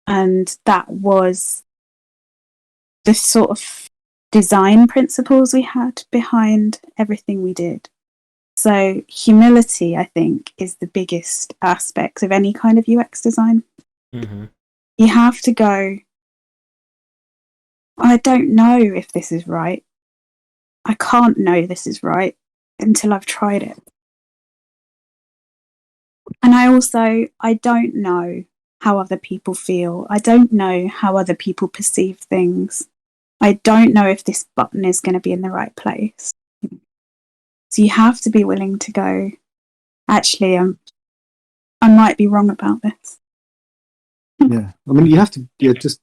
B: and that was the sort of design principles we had behind everything we did. So humility, I think, is the biggest aspect of any kind of UX design. You have to go, I don't know if this is right. I can't know this is right until I've tried it. And I don't know how other people feel. I don't know how other people perceive things. I don't know if this button is going to be in the right place. So you have to be willing to go, actually, I might be wrong about this.
C: Yeah. You have to just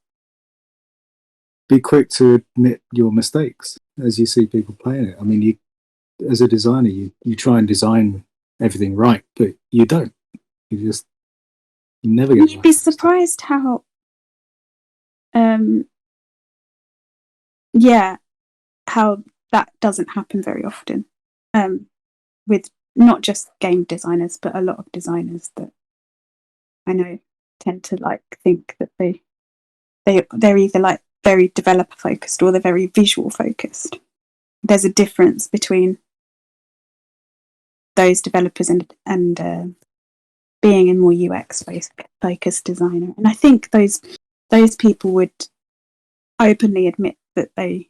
C: be quick to admit your mistakes as you see people playing it. You, as a designer, you try and design everything right, but you don't. You never get it right.
B: You'd be surprised how, how that doesn't happen very often. With not just game designers, but a lot of designers that I know tend to think that they're either very developer focused or they're very visual focused. There's a difference between those developers and being a more UX focused designer. And I think those people would openly admit that they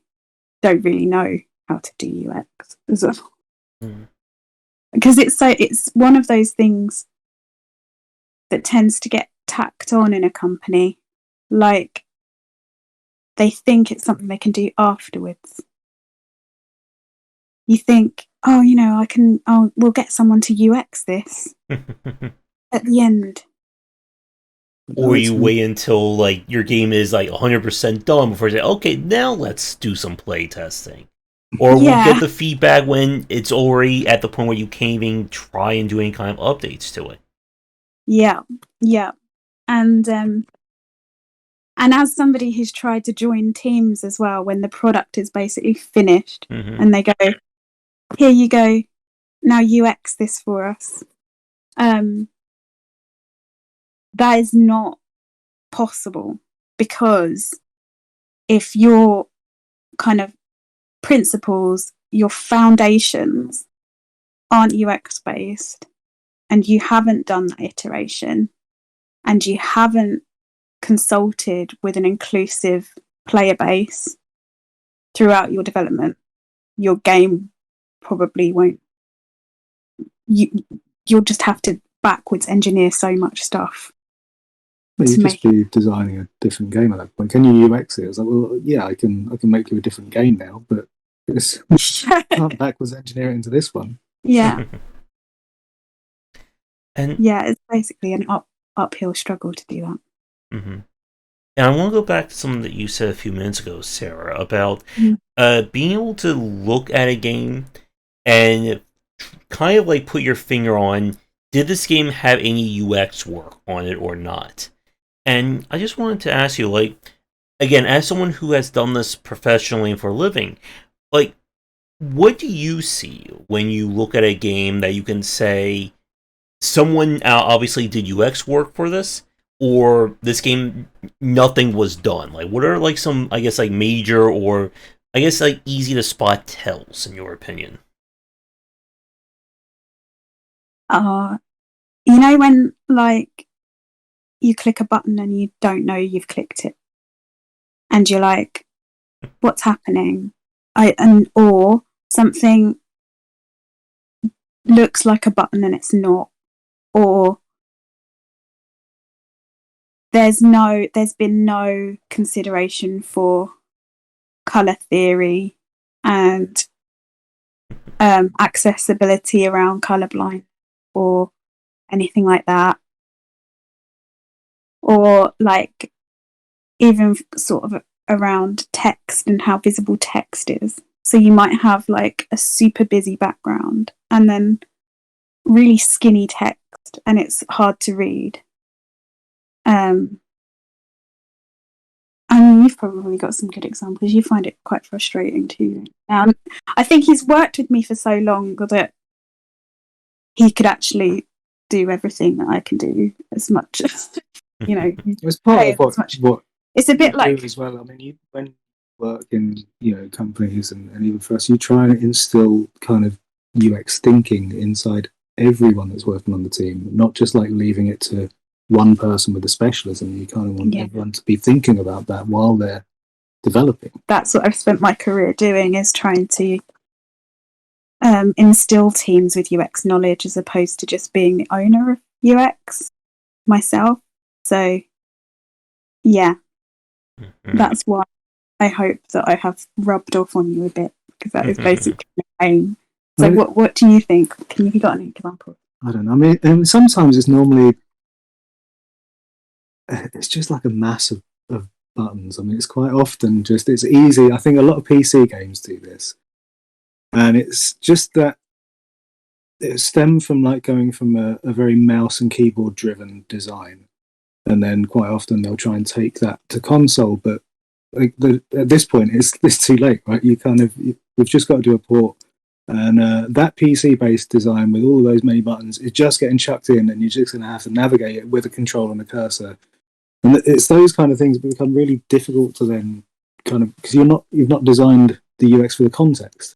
B: don't really know how to do UX as well. Because it's one of those things that tends to get tacked on in a company, like they think it's something they can do afterwards. You think, oh, we'll get someone to UX this at the end.
A: Or you wait until like your game is like 100% done before you say, okay, now let's do some play testing. Or we'll get the feedback when it's already at the point where you can't even try and do any kind of updates to it.
B: Yeah. And as somebody who's tried to join teams as well, when the product is basically finished and they go, here you go, now UX this for us. That is not possible, because if your kind of principles, your foundations aren't UX based, and you haven't done that iteration, and you haven't consulted with an inclusive player base throughout your development, your game probably won't. You'll just have to backwards engineer so much stuff.
C: Well, you'd just be designing a different game at that point. Can you UX it? I was like, well, yeah, I can make you a different game now, but can't backwards engineer it into this one.
B: Yeah.
A: And
B: yeah, it's basically an uphill struggle to do that.
A: And I want to go back to something that you said a few minutes ago, Sarah, about being able to look at a game and kind of like put your finger on, did this game have any UX work on it or not? And I just wanted to ask you, like, again, as someone who has done this professionally for a living, like, what do you see when you look at a game that you can say, someone obviously did UX work for this, or this game, nothing was done? Like, what are, like, some, I guess, like, major or, I guess, like, easy to spot tells, in your opinion?
B: When, like, you click a button and you don't know you've clicked it, and you're like, what's happening? Or something looks like a button and it's not, or there's been no consideration for color theory and accessibility around colorblind or anything like that. Or like even sort of around text and how visible text is. So you might have like a super busy background and then really skinny text, and it's hard to read. I mean, you've probably got some good examples. You find it quite frustrating too. I think he's worked with me for so long that he could actually do everything that I can do, as much as
C: It was part of what
B: it's a bit like
C: as well. I mean, when you work in companies and even for us, you try and instill kind of UX thinking inside everyone that's working on the team, not just like leaving it to one person with a specialism. You kind of want everyone to be thinking about that while they're developing. That's
B: what I've spent my career doing, is trying to instill teams with UX knowledge as opposed to just being the owner of UX myself. So, yeah, that's why I hope that I have rubbed off on you a bit, because that is basically the aim. So, what do you think? Can you got an example?
C: I don't know. I mean, sometimes it's normally it's just like a mass of buttons. I mean, it's quite often just it's easy. I think a lot of PC games do this, and it's just that it stems from like going from a very mouse and keyboard driven design. And then quite often they'll try and take that to console, but like at this point it's too late, right? We've just got to do a port, and that PC-based design with all of those many buttons is just getting chucked in, and you're just going to have to navigate it with a control and a cursor. And it's those kind of things that become really difficult to then kind of, because you've not designed the UX for the context.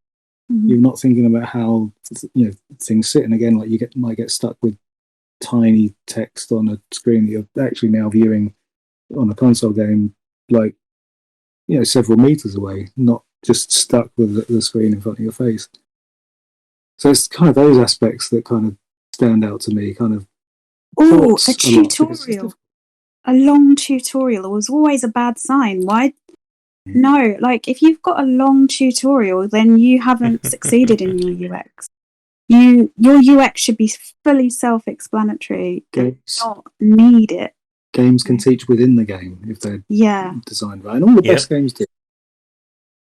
C: You're not thinking about how things sit, and again, like might get stuck with tiny text on a screen that you're actually now viewing on a console game, like several meters away, not just stuck with the screen in front of your face. So it's kind of those aspects that kind of stand out to me. Kind of
B: a tutorial, a long tutorial was always a bad sign. Why? No, like if you've got a long tutorial, then you haven't succeeded in your UX. Your UX should be fully self-explanatory. You don't need it.
C: Games can teach within the game if they're designed right, and all the best games do.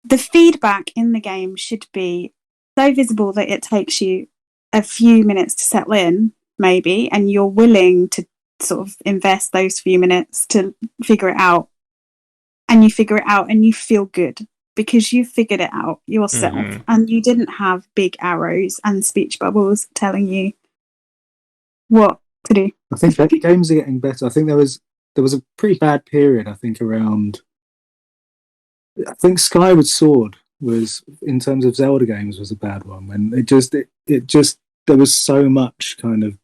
B: The feedback in the game should be so visible that it takes you a few minutes to settle in, maybe, and you're willing to sort of invest those few minutes to figure it out. And you figure it out and you feel good because you figured it out yourself and you didn't have big arrows and speech bubbles telling you what to do.
C: I think that games are getting better. I think there was a pretty bad period, I think Skyward Sword was, in terms of Zelda games, was a bad one, when it just there was so much kind of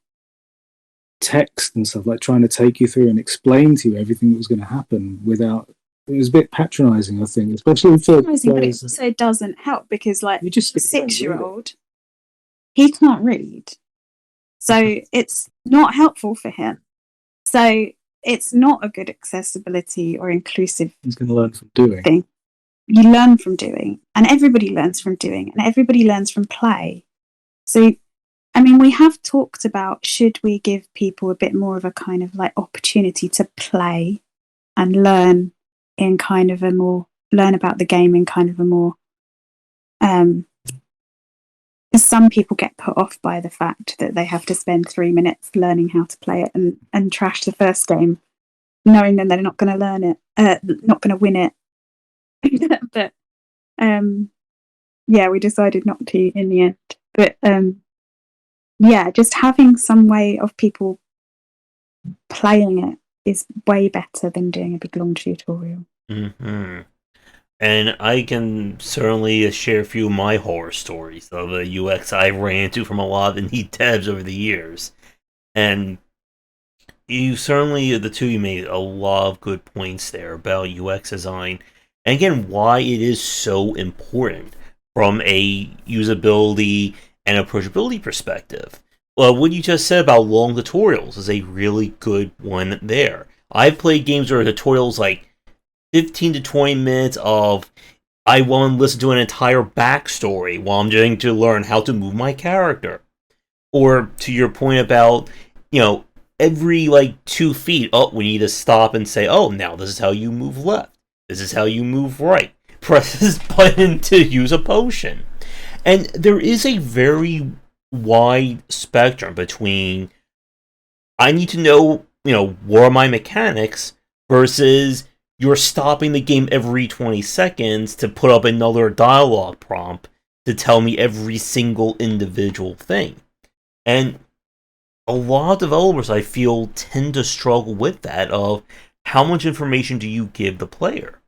C: text and stuff, like trying to take you through and explain to you everything that was going to happen without. It was a bit patronising, I think, especially for players.
B: But it also doesn't help because, like, a 6-year-old, he can't read, so it's not helpful for him. So it's not a good accessibility or inclusive.
C: He's going to learn from doing.
B: Thing. You learn from doing, and everybody learns from doing, and everybody learns from play. So, I mean, we have talked about, should we give people a bit more of a kind of like opportunity to play and learn in kind of learn about the game in kind of a more, because some people get put off by the fact that they have to spend 3 minutes learning how to play it and trash the first game, knowing that they're not going to learn it, not going to win it. But we decided not to in the end. But just having some way of people playing it is way better than doing a big long tutorial.
A: And I can certainly share a few of my horror stories of the UX I ran into from a lot of indie devs over the years. And you certainly, the two of you made a lot of good points there about UX design. And again, why it is so important from a usability and approachability perspective. Well, what you just said about long tutorials is a really good one there. I've played games where tutorials like 15 to 20 minutes of, I want to listen to an entire backstory while I'm trying to learn how to move my character. Or to your point about, every 2 feet, we need to stop and say, now this is how you move left. This is how you move right. Press this button to use a potion. And there is a very wide spectrum between, I need to know, what are my mechanics, versus you're stopping the game every 20 seconds to put up another dialogue prompt to tell me every single individual thing. And a lot of developers, I feel, tend to struggle with that of how much information do you give the player?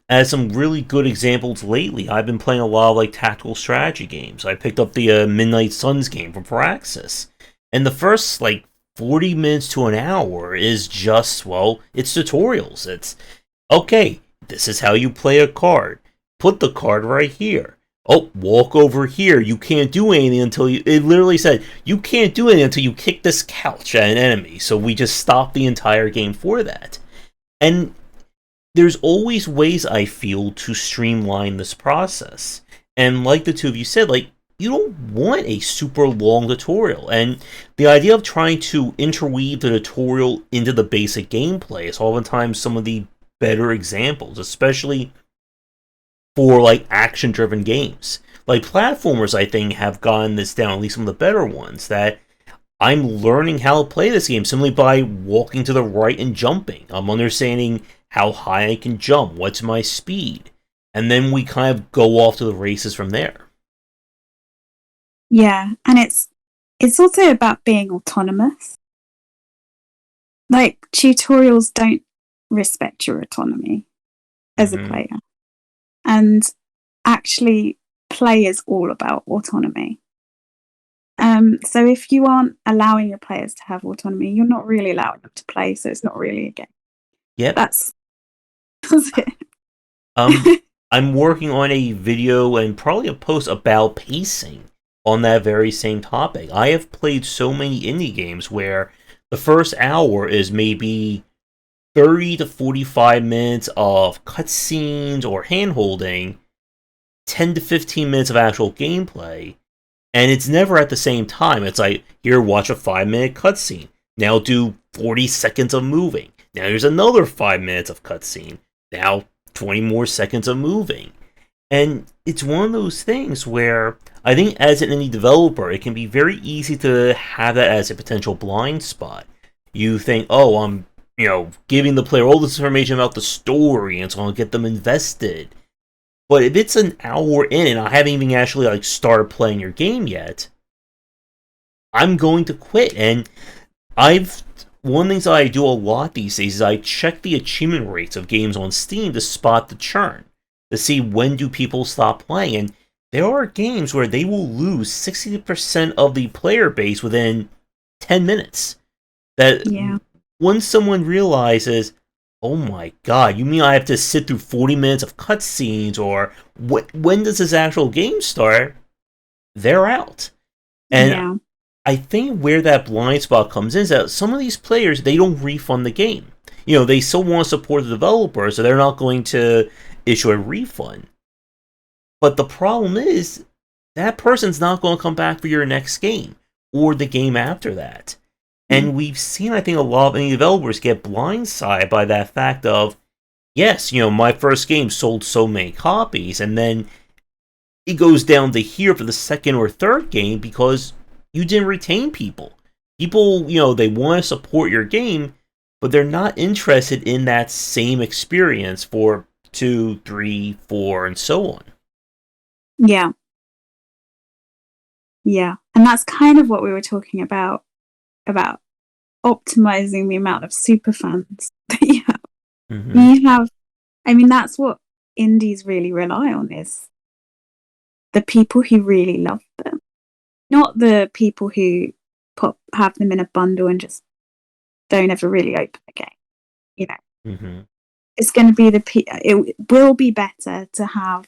A: As some really good examples lately, I've been playing a lot of tactical strategy games. I picked up the Midnight Suns game from Firaxis, and the first 40 minutes to an hour is just, it's tutorials. It's, okay, this is how you play a card. Put the card right here. Walk over here. You can't do anything until you... It literally said, you can't do anything until you kick this couch at an enemy. So we just stopped the entire game for that. And there's always ways, I feel, to streamline this process. And like the two of you said, you don't want a super long tutorial. And the idea of trying to interweave the tutorial into the basic gameplay is oftentimes some of the better examples, especially for action-driven games. Platformers, I think, have gotten this down, at least some of the better ones, that I'm learning how to play this game simply by walking to the right and jumping. I'm understanding how high I can jump, what's my speed, and then we kind of go off to the races from there.
B: Yeah, and it's also about being autonomous. Tutorials don't respect your autonomy as a player. And actually play is all about autonomy. So if you aren't allowing your players to have autonomy, you're not really allowing them to play, so it's not really a game.
A: Yep.
B: That's it.
A: I'm working on a video and probably a post about pacing on that very same topic. I have played so many indie games where the first hour is maybe 30 to 45 minutes of cutscenes or hand-holding, 10 to 15 minutes of actual gameplay, and it's never at the same time. It's like, here, watch a 5-minute cutscene. Now do 40 seconds of moving. Now here's another 5 minutes of cutscene. Now 20 more seconds of moving. And it's one of those things where I think as an indie developer, it can be very easy to have that as a potential blind spot. You think, oh, I'm giving the player all this information about the story, and it's going to get them invested. But if it's an hour in and I haven't even actually started playing your game yet, I'm going to quit. And one of the things I do a lot these days is I check the achievement rates of games on Steam to spot the churn, to see when do people stop playing. And there are games where they will lose 60% of the player base within 10 minutes. Once someone realizes, oh my god, you mean I have to sit through 40 minutes of cutscenes, or when does this actual game start? They're out. And I think where that blind spot comes in is that some of these players, they don't refund the game. They still want to support the developer, so they're not going to issue a refund. But the problem is, that person's not going to come back for your next game, or the game after that. And we've seen, I think, a lot of indie developers get blindsided by that fact of, yes, my first game sold so many copies, and then it goes down to here for the second or third game because you didn't retain people. People, they want to support your game, but they're not interested in that same experience for 2, 3, 4, and so on.
B: Yeah. And that's kind of what we were talking about optimizing the amount of super fans that you have. Mm-hmm. That's what indies really rely on, is the people who really love them, not the people who have them in a bundle and just don't ever really open the game.
A: Mm-hmm.
B: It's going to be it will be better to have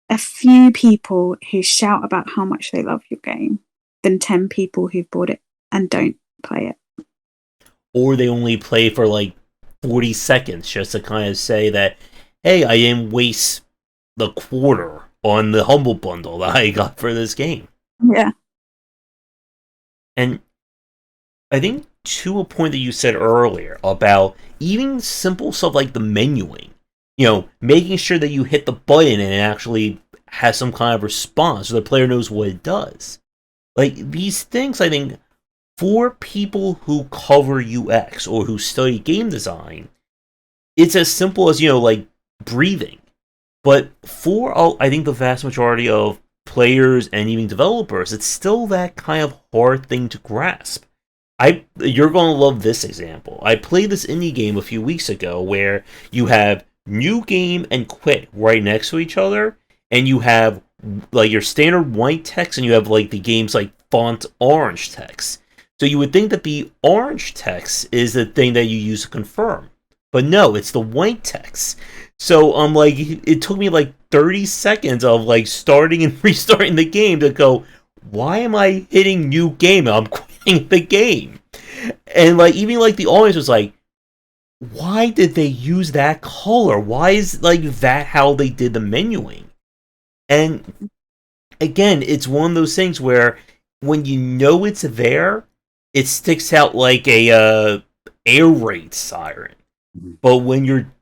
B: a few people who shout about how much they love your game than 10 people who've bought it and don't play it.
A: Or they only play for 40 seconds just to kind of say that, hey, I didn't waste the quarter on the Humble Bundle that I got for this game.
B: Yeah.
A: And I think to a point that you said earlier about even simple stuff like the menuing, making sure that you hit the button and it actually has some kind of response so the player knows what it does. These things, I think, for people who cover UX or who study game design, it's as simple as, breathing. But for, I think, the vast majority of players and even developers, it's still that kind of hard thing to grasp. You're going to love this example. I played this indie game a few weeks ago where you have new game and quit right next to each other, and you have your standard white text, and you have the game's font orange text. So you would think that the orange text is the thing that you use to confirm, but no, it's the white text. So it took me 30 seconds of starting and restarting the game to go, why am I hitting new game? I'm quitting the game. And even the audience was why did they use that color? Why is that how they did the menuing? And again, it's one of those things where when you know it's there, it sticks out like a air raid siren. But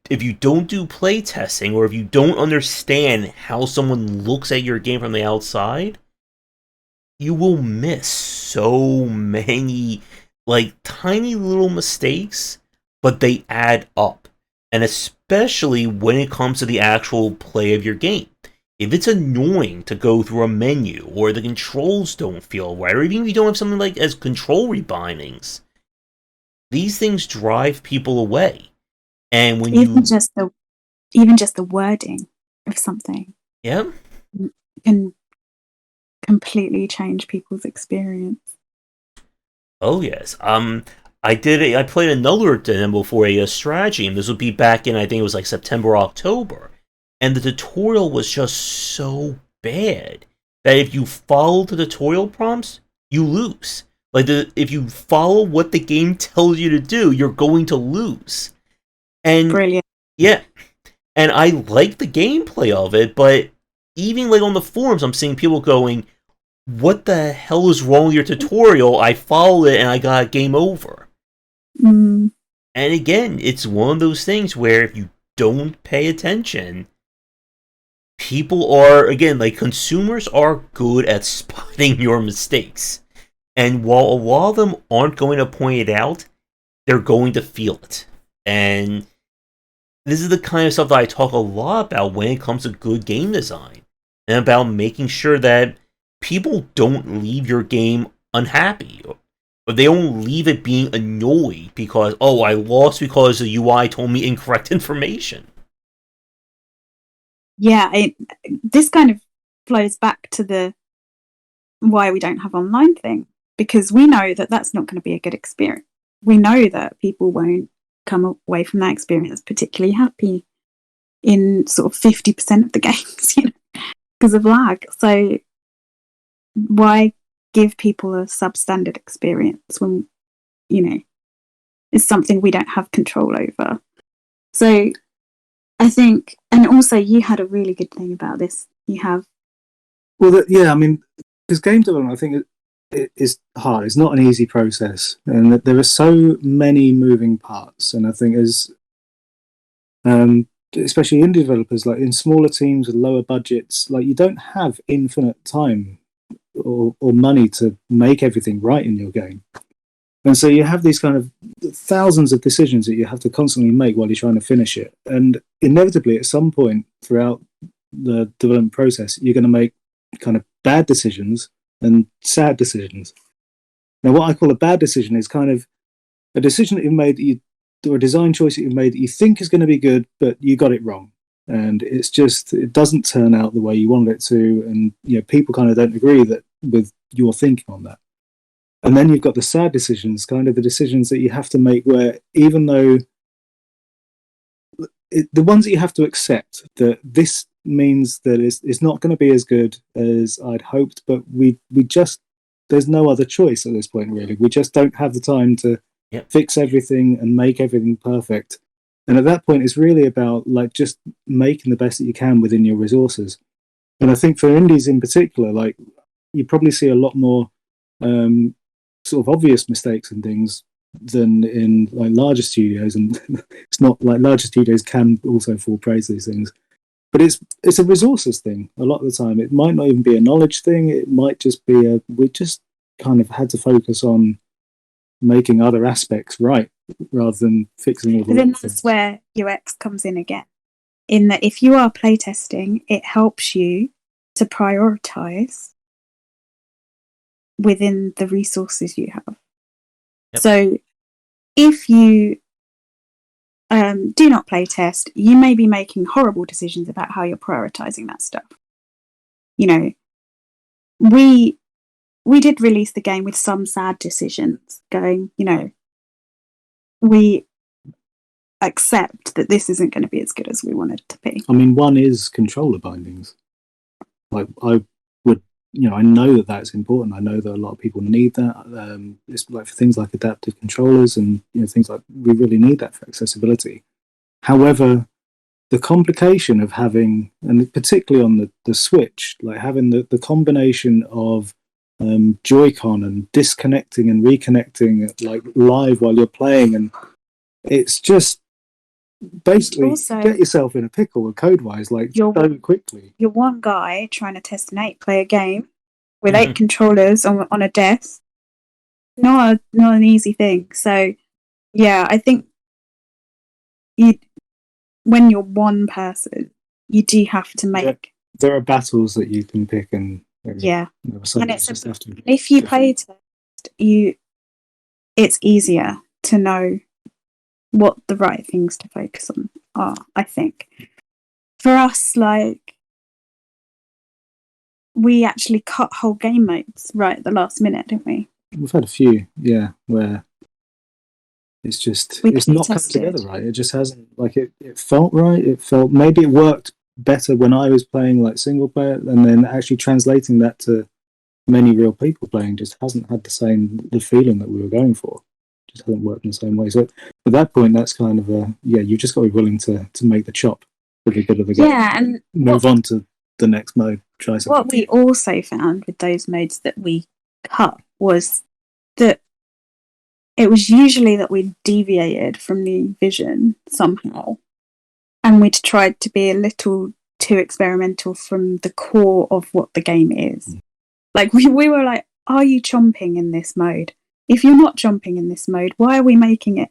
A: if you don't do play testing, or if you don't understand how someone looks at your game from the outside, you will miss so many tiny little mistakes, but they add up. And especially when it comes to the actual play of your game. If it's annoying to go through a menu, or the controls don't feel right, or even if you don't have something as control rebindings, these things drive people away. And when
B: even just the wording of something,
A: Yeah.
B: can completely change people's experience.
A: Oh yes. I played another demo for a strategy, and this would be back in, I think it was like September, October, and the tutorial was just so bad that if you follow the tutorial prompts, you lose. If you follow what the game tells you to do, you're going to lose. And
B: Brilliant.
A: yeah, and I like the gameplay of it, but even like on the forums, I'm seeing people going, "What the hell is wrong with your tutorial? I followed it and I got game over."
B: Mm.
A: And again, it's one of those things where if you don't pay attention, people are, again, like, consumers are good at spotting your mistakes. And while a lot of them aren't going to point it out, they're going to feel it. And this is the kind of stuff that I talk a lot about when it comes to good game design, and about making sure that people don't leave your game unhappy, or they don't leave it being annoyed because, oh, I lost because the UI told me incorrect information.
B: Yeah, this kind of flows back to the why we don't have online thing, because we know that that's not going to be a good experience. We know that people won't come away from that experience particularly happy in sort of 50% of the games, because of lag. So why give people a substandard experience when, it's something we don't have control over? So I think, and also you had a really good thing about this. You have.
C: Well, I mean, because game development, I think it is hard. It's not an easy process, and that there are so many moving parts. And I think as especially indie developers, like in smaller teams with lower budgets, like you don't have infinite time or money to make everything right in your game. And so you have these kind of thousands of decisions that you have to constantly make while you're trying to finish it. And inevitably, at some point throughout the development process, you're going to make kind of bad decisions and sad decisions. Now, what I call a bad decision is kind of a decision that you've made, or a design choice that you've made that you think is going to be good, but you got it wrong. And it doesn't turn out the way you wanted it to. And, people kind of don't agree with your thinking on that. And then you've got the sad decisions, kind of the decisions that you have to make where, even though the ones that you have to accept, that this means that it's not going to be as good as I'd hoped, but we just, there's no other choice at this point, really. We just don't have the time to fix everything and make everything perfect. And at that point, it's really about like just making the best that you can within your resources. And I think for indies in particular, like you probably see a lot more sort of obvious mistakes and things than in like larger studios. And it's not like larger studios can also fall prey to these things, but it's a resources thing a lot of the time. It might not even be a knowledge thing. It might just be we just kind of had to focus on making other aspects right rather than fixing all the.
B: But then that's where UX comes in again, in that if you are playtesting, it helps you to prioritize within the resources you have. Yep. So if you do not playtest, you may be making horrible decisions about how you're prioritizing that stuff. We did release the game with some sad decisions going, we accept that this isn't going to be as good as we wanted it to be.
C: I mean, one is controller bindings. Like I would, I know that that's important. I know that a lot of people need that. It's like for things like adaptive controllers and things like, we really need that for accessibility. However, the complication of having, and particularly on the Switch, like having the combination of Joy-Con and disconnecting and reconnecting like live while you're playing, and it's just basically also, get yourself in a pickle code-wise, like so quickly.
B: You're one guy trying to test an 8-player game with 8 controllers on a desk. Not an easy thing. So, yeah, I think when you're one person, you do have to make.
C: There are battles that you can pick, and
B: and if you play test, it's easier to know what the right things to focus on are, I think. For us, like, we actually cut whole game modes right at the last minute, didn't we?
C: We've had a few, yeah, where it's just it's not come together right. It just hasn't it felt right. It felt maybe it worked better when I was playing like single player, and then actually translating that to many real people playing just hasn't had the feeling that we were going for. Just hasn't worked in the same way. So at that point, that's kind of you just got to be willing to make the chop for the good of the game.
B: Yeah, and
C: move on to the next mode. Try something.
B: What we also found with those modes that we cut was that it was usually that we deviated from the vision somehow, and we'd tried to be a little too experimental from the core of what the game is. Like we were like, are you chomping in this mode? If you're not chomping in this mode, why are we making it?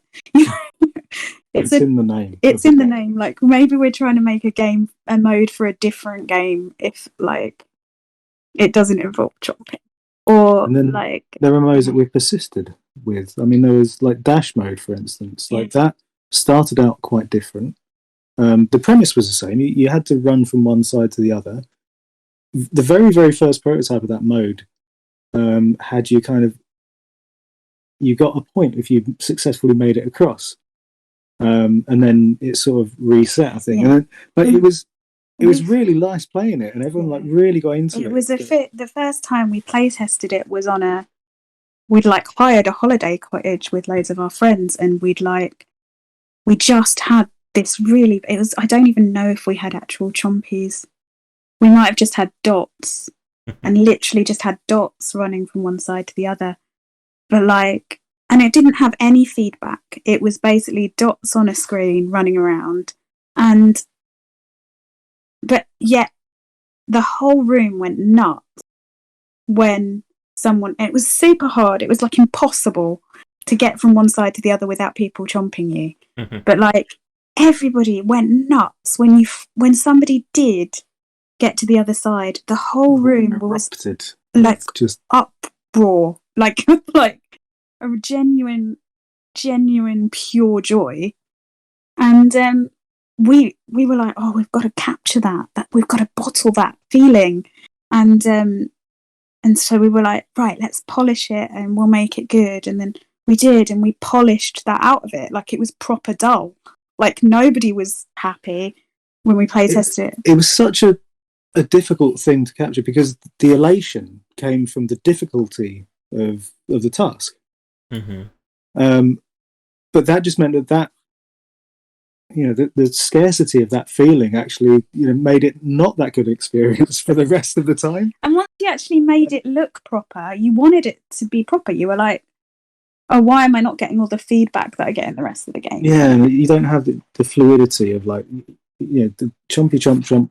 C: It's in the name.
B: It's in the name. Like maybe we're trying to make a mode for a different game if like it doesn't involve chomping. Or
C: and then
B: like
C: there are modes that we've persisted with. I mean, there was like dash mode, for instance. Like that started out quite different. The premise was the same. You had to run from one side to the other. The very, very first prototype of that mode had you you got a point if you successfully made it across, and then it sort of reset, I think.
B: Yeah.
C: But it was really nice playing it, and everyone like really got into it.
B: It was the first time we play tested it was on we'd like hired a holiday cottage with loads of our friends, and we just had this really. It was, I don't even know if we had actual chompies. We might have just had dots, and literally just had dots running from one side to the other. But and it didn't have any feedback. It was basically dots on a screen running around, but yet the whole room went nuts when it was super hard. It was like impossible to get from one side to the other without people chomping you. But like everybody went nuts when somebody did get to the other side. The whole room was like just uproar, like a genuine pure joy. And we were like, oh, we've got to capture that we've got to bottle that feeling, and so we were like, right, let's polish it and we'll make it good. And then we did, and we polished that out of it. Like it was proper dull. Like nobody was happy when we play tested it.
C: It was such a difficult thing to capture because the elation came from the difficulty of the task. But that just meant that the scarcity of that feeling actually made it not that good experience for the rest of the time.
B: And once you actually made it look proper, you wanted it to be proper. You were like, oh, why am I not getting all the feedback that I get in the rest of the game?
C: Yeah, and you don't have the fluidity of the Chompy Chomp Chomp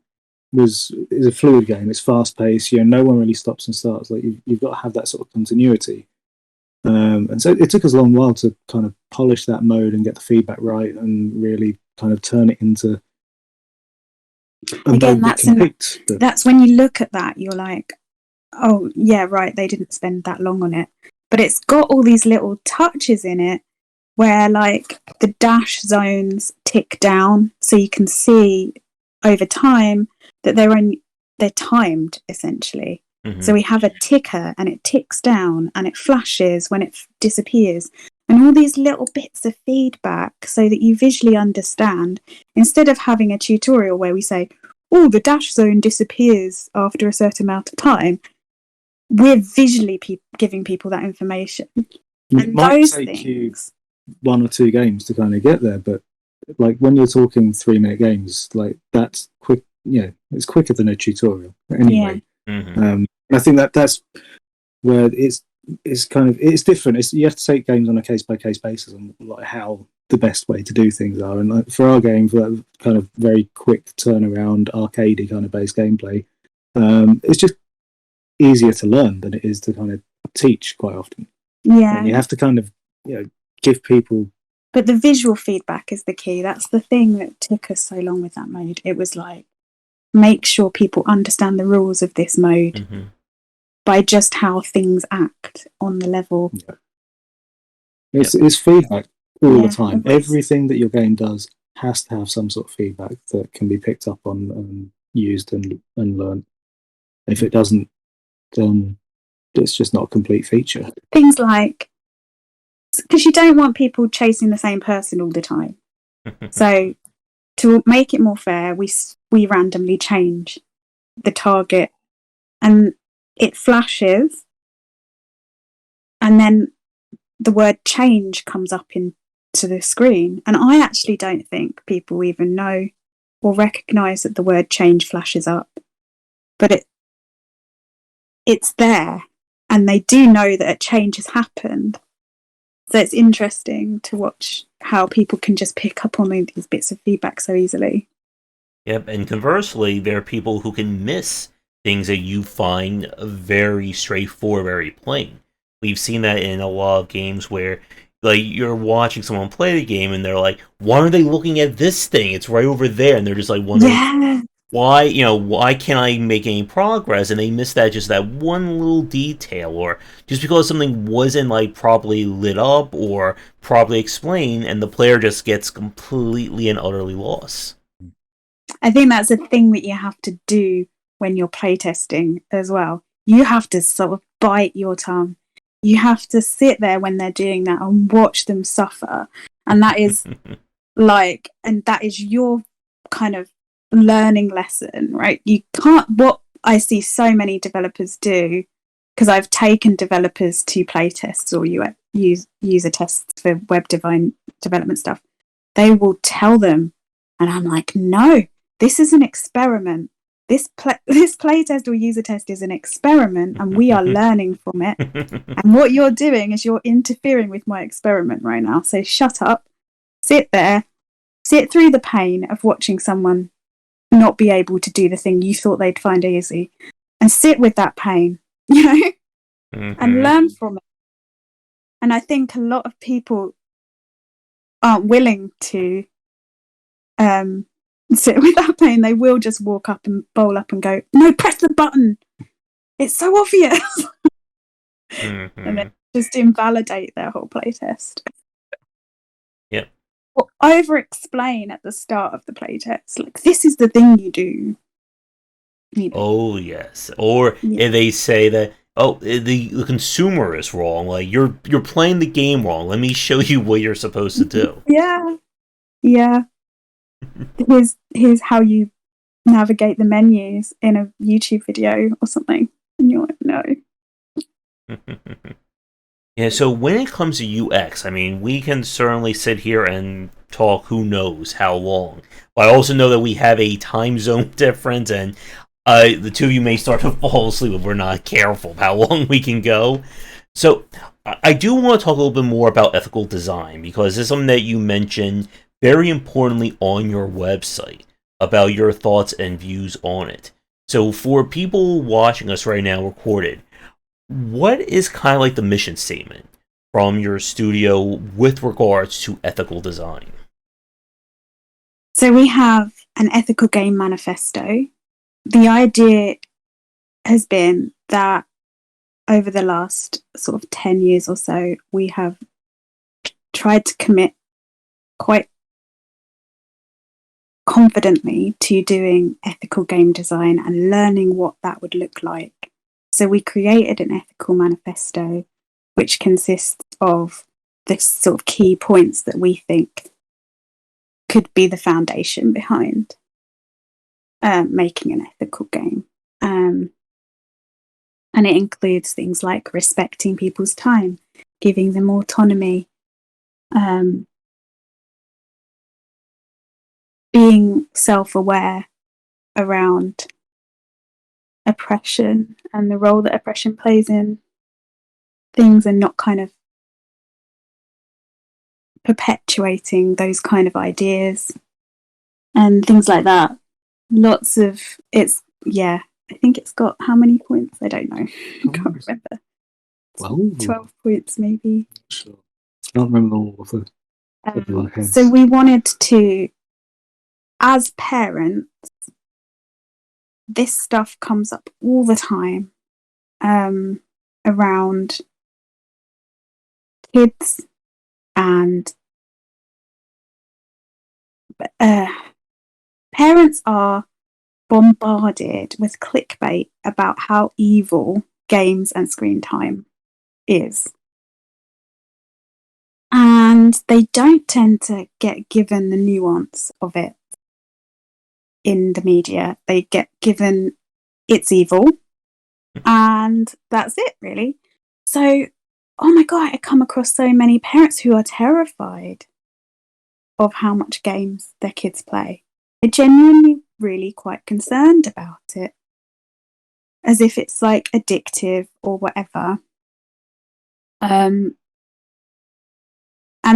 C: is a fluid game. It's fast paced. No one really stops and starts. Like you've got to have that sort of continuity. And so it took us a long while to kind of polish that mode and get the feedback right and really kind of turn it into
B: again. That's when you look at that, you're like, oh yeah, right. They didn't spend that long on it, but it's got all these little touches in it where like the dash zones tick down, so you can see over time that they're timed essentially. So we have a ticker and it ticks down and it flashes when it disappears, and all these little bits of feedback so that you visually understand, instead of having a tutorial where we say, oh, the dash zone disappears after a certain amount of time. We're visually giving people that information.
C: It might take you 1 or 2 games to kind of get there, but like when you're talking 3-minute games, like that's quick. It's quicker than a tutorial anyway. I think that's where it's different. You have to take games on a case by case basis on like how the best way to do things are. And like for our game, for that kind of very quick turnaround, arcadey kind of based gameplay, it's just easier to learn than it is to kind of teach quite often.
B: Yeah,
C: and you have to kind of give people.
B: But the visual feedback is the key. That's the thing that took us so long with that mode. It was like, make sure people understand the rules of this mode by just how things act on the level.
C: It's feedback all the time. Everything that your game does has to have some sort of feedback that can be picked up on and used and learned. If it doesn't, then it's just not a complete feature.
B: Things like, because you don't want people chasing the same person all the time. So to make it more fair, we randomly change the target, and it flashes, and then the word change comes up into the screen. And I actually don't think people even know or recognise that the word change flashes up, but it's there, and they do know that a change has happened. So it's interesting to watch how people can just pick up on these bits of feedback so easily.
A: Yep, and conversely, there are people who can miss things that you find very straightforward, very plain. We've seen that in a lot of games where, like, you're watching someone play the game and they're like, why are they looking at this thing? It's right over there. And they're just like wondering, why can't I make any progress? And they miss just that one little detail, or just because something wasn't like properly lit up or properly explained, and the player just gets completely and utterly lost.
B: I think that's a thing that you have to do when you're playtesting as well. You have to sort of bite your tongue. You have to sit there when they're doing that and watch them suffer. And that is that is your kind of learning lesson, right? You can't, what I see so many developers do, because I've taken developers to playtests or user tests for web development stuff, they will tell them, and I'm like, no, this is an experiment. This playtest or user test is an experiment, and we are learning from it. And what you're doing is you're interfering with my experiment right now. So shut up, sit there, sit through the pain of watching someone not be able to do the thing you thought they'd find easy, and sit with that pain, and learn from it. And I think a lot of people aren't willing to sit with that pain. They will just walk up and bowl up and go, no, press the button. It's so obvious. And then just invalidate their whole playtest.
A: Yep.
B: Or over-explain at the start of the playtest. Like, this is the thing you do.
A: Oh, yes. Or if they say that, the consumer is wrong. Like, you're playing the game wrong. Let me show you what you're supposed to do.
B: Yeah. Here's how you navigate the menus in a YouTube video or something. And you're like, no.
A: Yeah, so when it comes to UX, I mean, we can certainly sit here and talk who knows how long. But I also know that we have a time zone difference, and the two of you may start to fall asleep if we're not careful of how long we can go. So I do want to talk a little bit more about ethical design, because it's something that you mentioned very importantly on your website, about your thoughts and views on it. So for people watching us right now recorded, what is kind of like the mission statement from your studio with regards to ethical design?
B: So we have an ethical game manifesto. The idea has been that over the last sort of 10 years or so, we have tried to commit quite confidently to doing ethical game design and learning what that would look like. So we created an ethical manifesto, which consists of the sort of key points that we think could be the foundation behind making an ethical game. And it includes things like respecting people's time, giving them autonomy, being self-aware around oppression and the role that oppression plays in things, and not kind of perpetuating those kind of ideas and things like that. Lots of I think it's got how many points? I don't know. I can't remember. 12 points maybe.
C: Sure. I can't remember all of the
B: so we wanted to, as parents, this stuff comes up all the time around kids and parents are bombarded with clickbait about how evil games and screen time is. And they don't tend to get given the nuance of it in the media. They get given it's evil, and that's it, really. So, oh my God, I come across so many parents who are terrified of how much games their kids play. They're genuinely really quite concerned about it, as if it's like addictive or whatever. And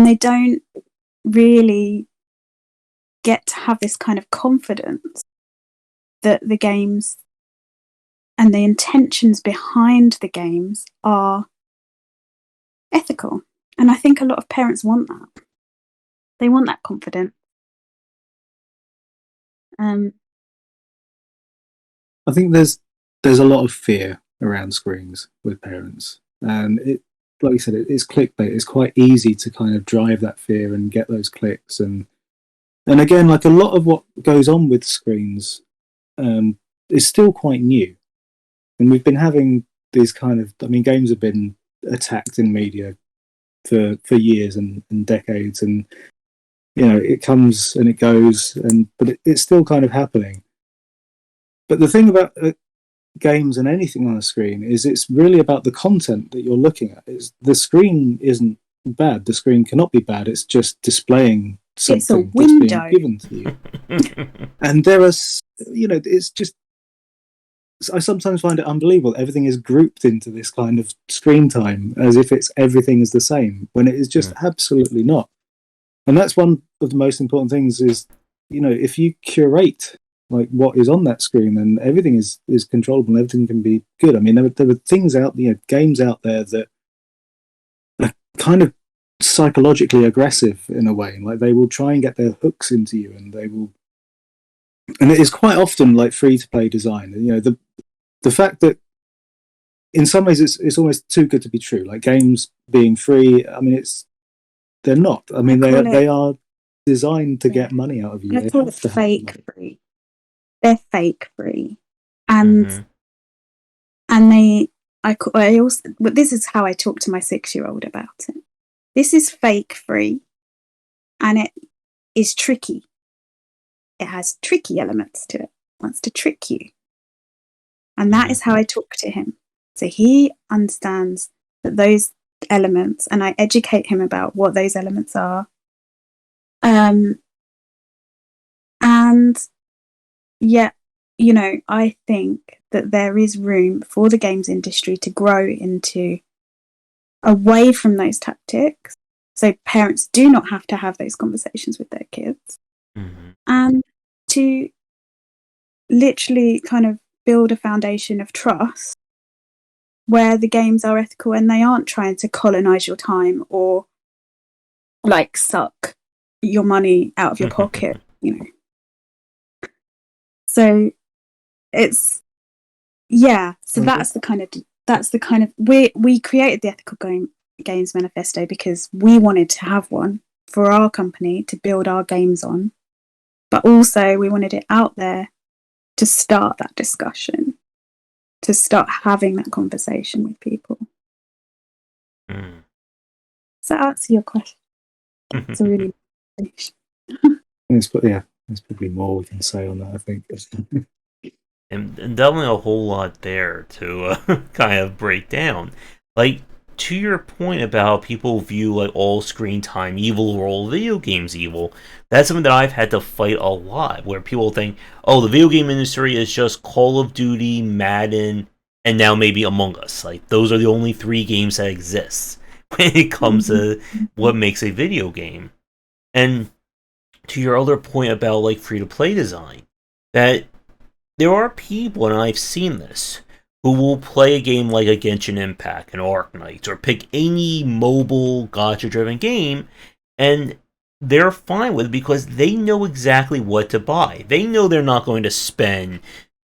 B: they don't really get to have this kind of confidence that the games and the intentions behind the games are ethical. And I think a lot of parents want that. They want that confidence.
C: I think there's a lot of fear around screens with parents, and it, like you said, it's clickbait. It's quite easy to kind of drive that fear and get those clicks, and again, like a lot of what goes on with screens is still quite new, and we've been having these kind of, I mean, games have been attacked in media for years and decades, and you know, it comes and it goes, but it's still kind of happening. But the thing about games and anything on a screen is it's really about the content that you're looking at. The screen isn't bad. The screen cannot be bad. It's just displaying something that's being given to you. And there are, you know, it's just, I sometimes find it unbelievable. Everything is grouped into this kind of screen time as if everything is the same, when it is just absolutely not. And that's one of the most important things is, you know, if you curate like what is on that screen, then everything is controllable and everything can be good. I mean, there were things out, you know, games out there that are kind of psychologically aggressive in a way. Like they will try and get their hooks into you, and it is quite often like free to play design. You know, the fact that in some ways it's almost too good to be true. Like games being free, I mean, they're not. I mean, they are designed to get money out of you.
B: I call it fake free. They're fake free, and I also. But this is how I talk to my 6-year-old about it. This is fake free, and it is tricky. It has tricky elements to it. It wants to trick you, and that is how I talk to him. So he understands that those elements, and I educate him about what those elements are. And yet, you know, I think that there is room for the games industry to grow away from those tactics. So parents do not have to have those conversations with their kids. And to literally kind of build a foundation of trust where the games are ethical and they aren't trying to colonize your time or like suck your money out of your pocket, you know. So it's, yeah, so that's the kind of we created the Ethical Games Manifesto because we wanted to have one for our company to build our games on, but also we wanted it out there to start that discussion, to start having that conversation with people. So answer your question. It's a really
C: there's probably more we can say on that, I think.
A: And definitely a whole lot there to kind of break down. Like, to your point about people view like all screen time evil or all video games evil, that's something that I've had to fight a lot, where people think, oh, the video game industry is just Call of Duty, Madden, and now maybe Among Us. Like, those are the only 3 games that exist when it comes to what makes a video game. And to your other point about like free-to-play design, that there are people, and I've seen this, who will play a game like a Genshin Impact, an Arc Knights, or pick any mobile gacha-driven game, and they're fine with it because they know exactly what to buy. They know they're not going to spend,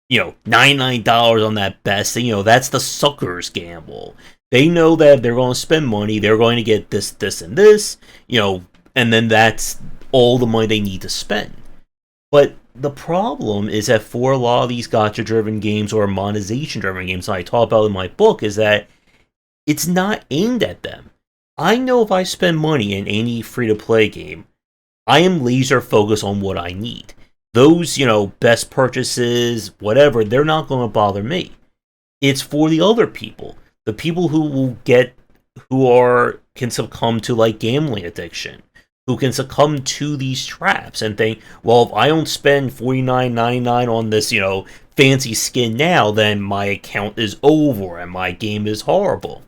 A: you know, $99 on that best thing. You know, that's the sucker's gamble. They know that if they're going to spend money, they're going to get this, this, and this, you know, and then that's all the money they need to spend. But the problem is that for a lot of these gacha-driven games or monetization-driven games I talk about in my book is that it's not aimed at them. I know if I spend money in any free-to-play game, I am laser focused on what I need. Those, best purchases, whatever, they're not going to bother me. It's for the other people. The people who can succumb to like gambling addiction, who can succumb to these traps and think, well, if I don't spend $49.99 on this, fancy skin now, then my account is over and my game is horrible.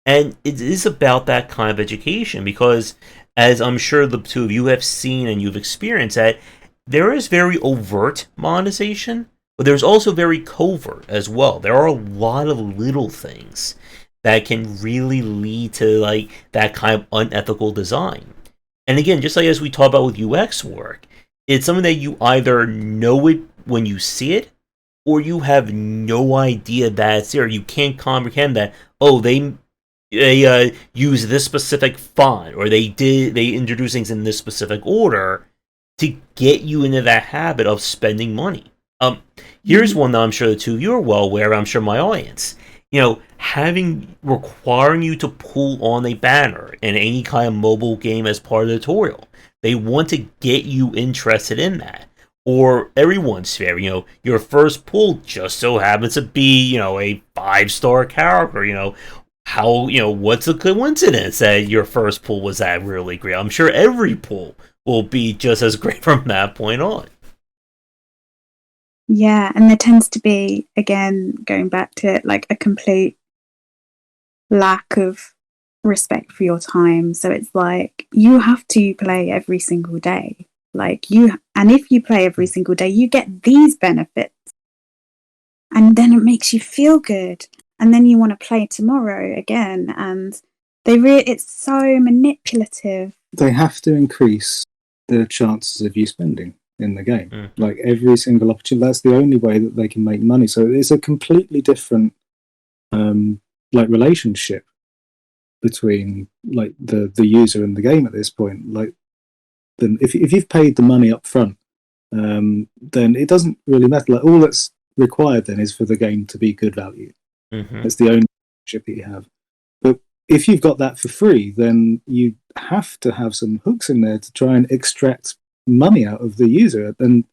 A: And it is about that kind of education because, as I'm sure the two of you have seen and you've experienced, that there is very overt monetization, but there's also very covert as well. There are a lot of little things that can really lead to like that kind of unethical design. And again, just like as we talk about with UX work, it's something that you either know it when you see it, or you have no idea that it's there. You can't comprehend that, they use this specific font, or they introduce things in this specific order to get you into that habit of spending money. Here's one that I'm sure the two of you are well aware of, I'm sure my audience. Requiring you to pull on a banner in any kind of mobile game as part of the tutorial. They want to get you interested in that. Or everyone's favorite, your first pull just so happens to be, a 5-star character, what's the coincidence that your first pull was that really great? I'm sure every pull will be just as great from that point on.
B: Yeah, and there tends to be, again, going back to it, like a complete lack of respect for your time. So it's like you have to play every single day. And if you play every single day, you get these benefits. And then it makes you feel good. And then you want to play tomorrow again. And it's so manipulative.
C: They have to increase the chances of you spending in the game.
A: Mm.
C: Like every single opportunity, that's the only way that they can make money. So it's a completely different relationship between like the user and the game at this point. Like, then if you've paid the money up front, then it doesn't really matter. Like all that's required then is for the game to be good value.
A: Mm-hmm.
C: That's the only relationship that you have. But if you've got that for free, then you have to have some hooks in there to try and extract money out of the user, and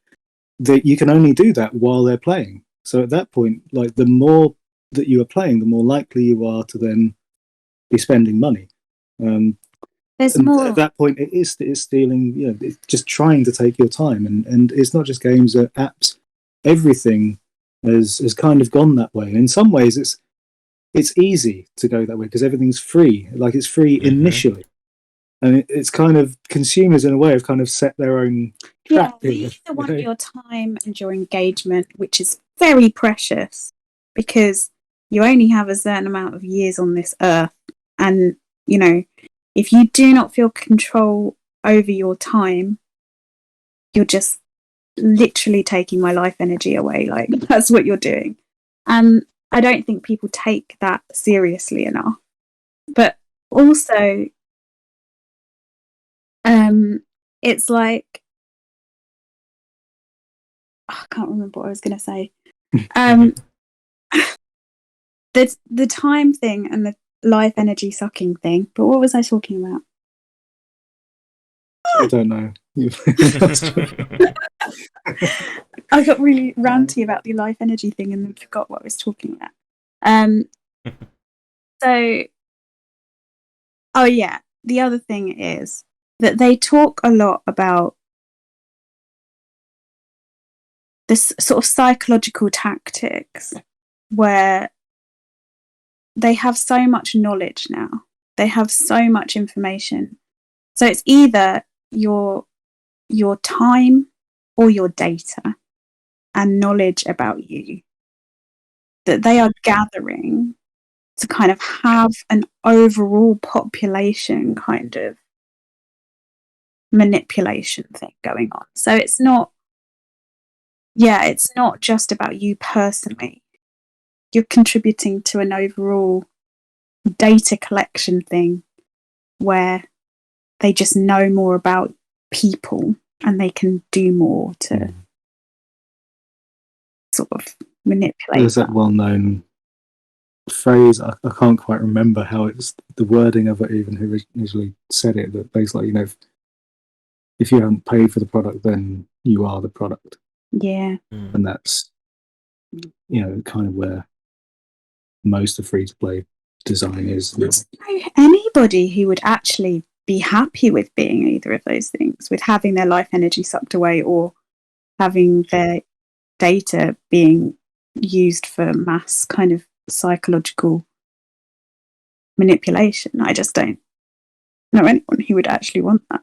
C: you can only do that while they're playing. So at that point, like the more that you are playing, the more likely you are to then be spending money.
B: There's more.
C: At that point, it is stealing. It's just trying to take your time, and it's not just games, apps. Everything has kind of gone that way. And in some ways, it's easy to go that way because everything's free. Like it's free initially, and it's kind of consumers in a way have kind of set their own trap.
B: Yeah, you either want your time and your engagement, which is very precious because you only have a certain amount of years on this earth, and if you do not feel control over your time, you're just literally taking my life energy away. Like that's what you're doing. And I don't think people take that seriously enough. But also, it's like, I can't remember what I was going to say. The time thing and the life energy sucking thing. But what was I talking about?
C: I don't know.
B: I got really ranty about the life energy thing and then forgot what I was talking about. The other thing is that they talk a lot about this sort of psychological tactics where they have so much knowledge now. They have so much information. So it's either your time or your data and knowledge about you that they are gathering to kind of have an overall population kind of manipulation thing going on. So it's not just about you personally. You're contributing to an overall data collection thing where they just know more about people and they can do more to sort of manipulate.
C: There's that well-known phrase. I can't quite remember how it's the wording of it, even who originally said it. But basically, if you haven't paid for the product, then you are the product.
B: Yeah.
C: And that's kind of where most of free-to-play design is.
B: Anybody who would actually be happy with being either of those things, with having their life energy sucked away or having their data being used for mass kind of psychological manipulation. I just don't know anyone who would actually want that.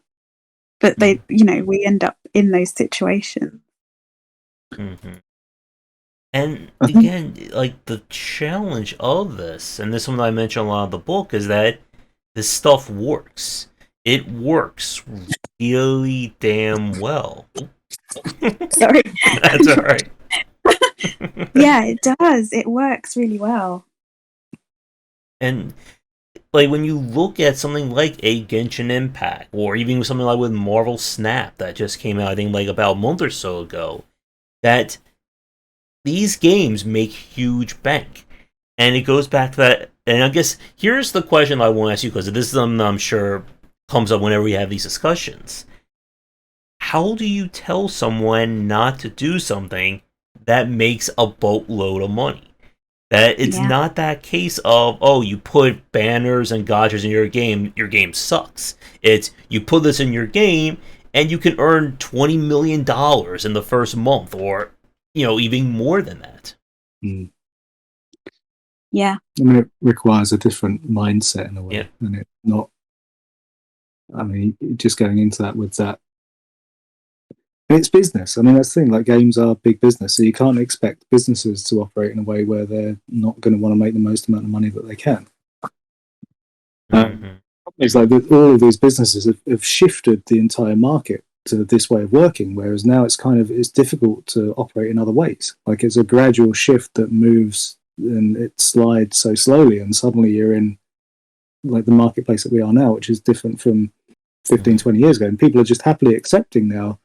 B: But they, we end up in those situations.
A: Mm-hmm. And again, like the challenge of this, and this is something I mentioned a lot of the book, is that this stuff works. It works really damn well.
B: Sorry.
A: That's all right.
B: Yeah, it does. It works really well.
A: And like when you look at something like a Genshin Impact, or even something like with Marvel Snap that just came out, I think like about a month or so ago, that these games make huge bank. And it goes back to that. And I guess here's the question I want to ask you, because this is something I'm sure comes up whenever we have these discussions. How do you tell someone not to do something that makes a boatload of money? That it's not that case of, you put banners and gotchas in your game sucks. It's, you put this in your game, and you can earn $20 million in the first month, or, even more than that.
C: Mm.
B: Yeah.
C: I mean, it requires a different mindset in a way.
A: Yeah.
C: And it's not, just going into that with that. And it's business. I mean, that's the thing, like games are big business. So you can't expect businesses to operate in a way where they're not going to want to make the most amount of money that they can. It's like all of these businesses have shifted the entire market to this way of working, whereas now it's difficult to operate in other ways. Like it's a gradual shift that moves and it slides so slowly, and suddenly you're in like the marketplace that we are now, which is different from 15, 20 years ago. And people are just happily accepting now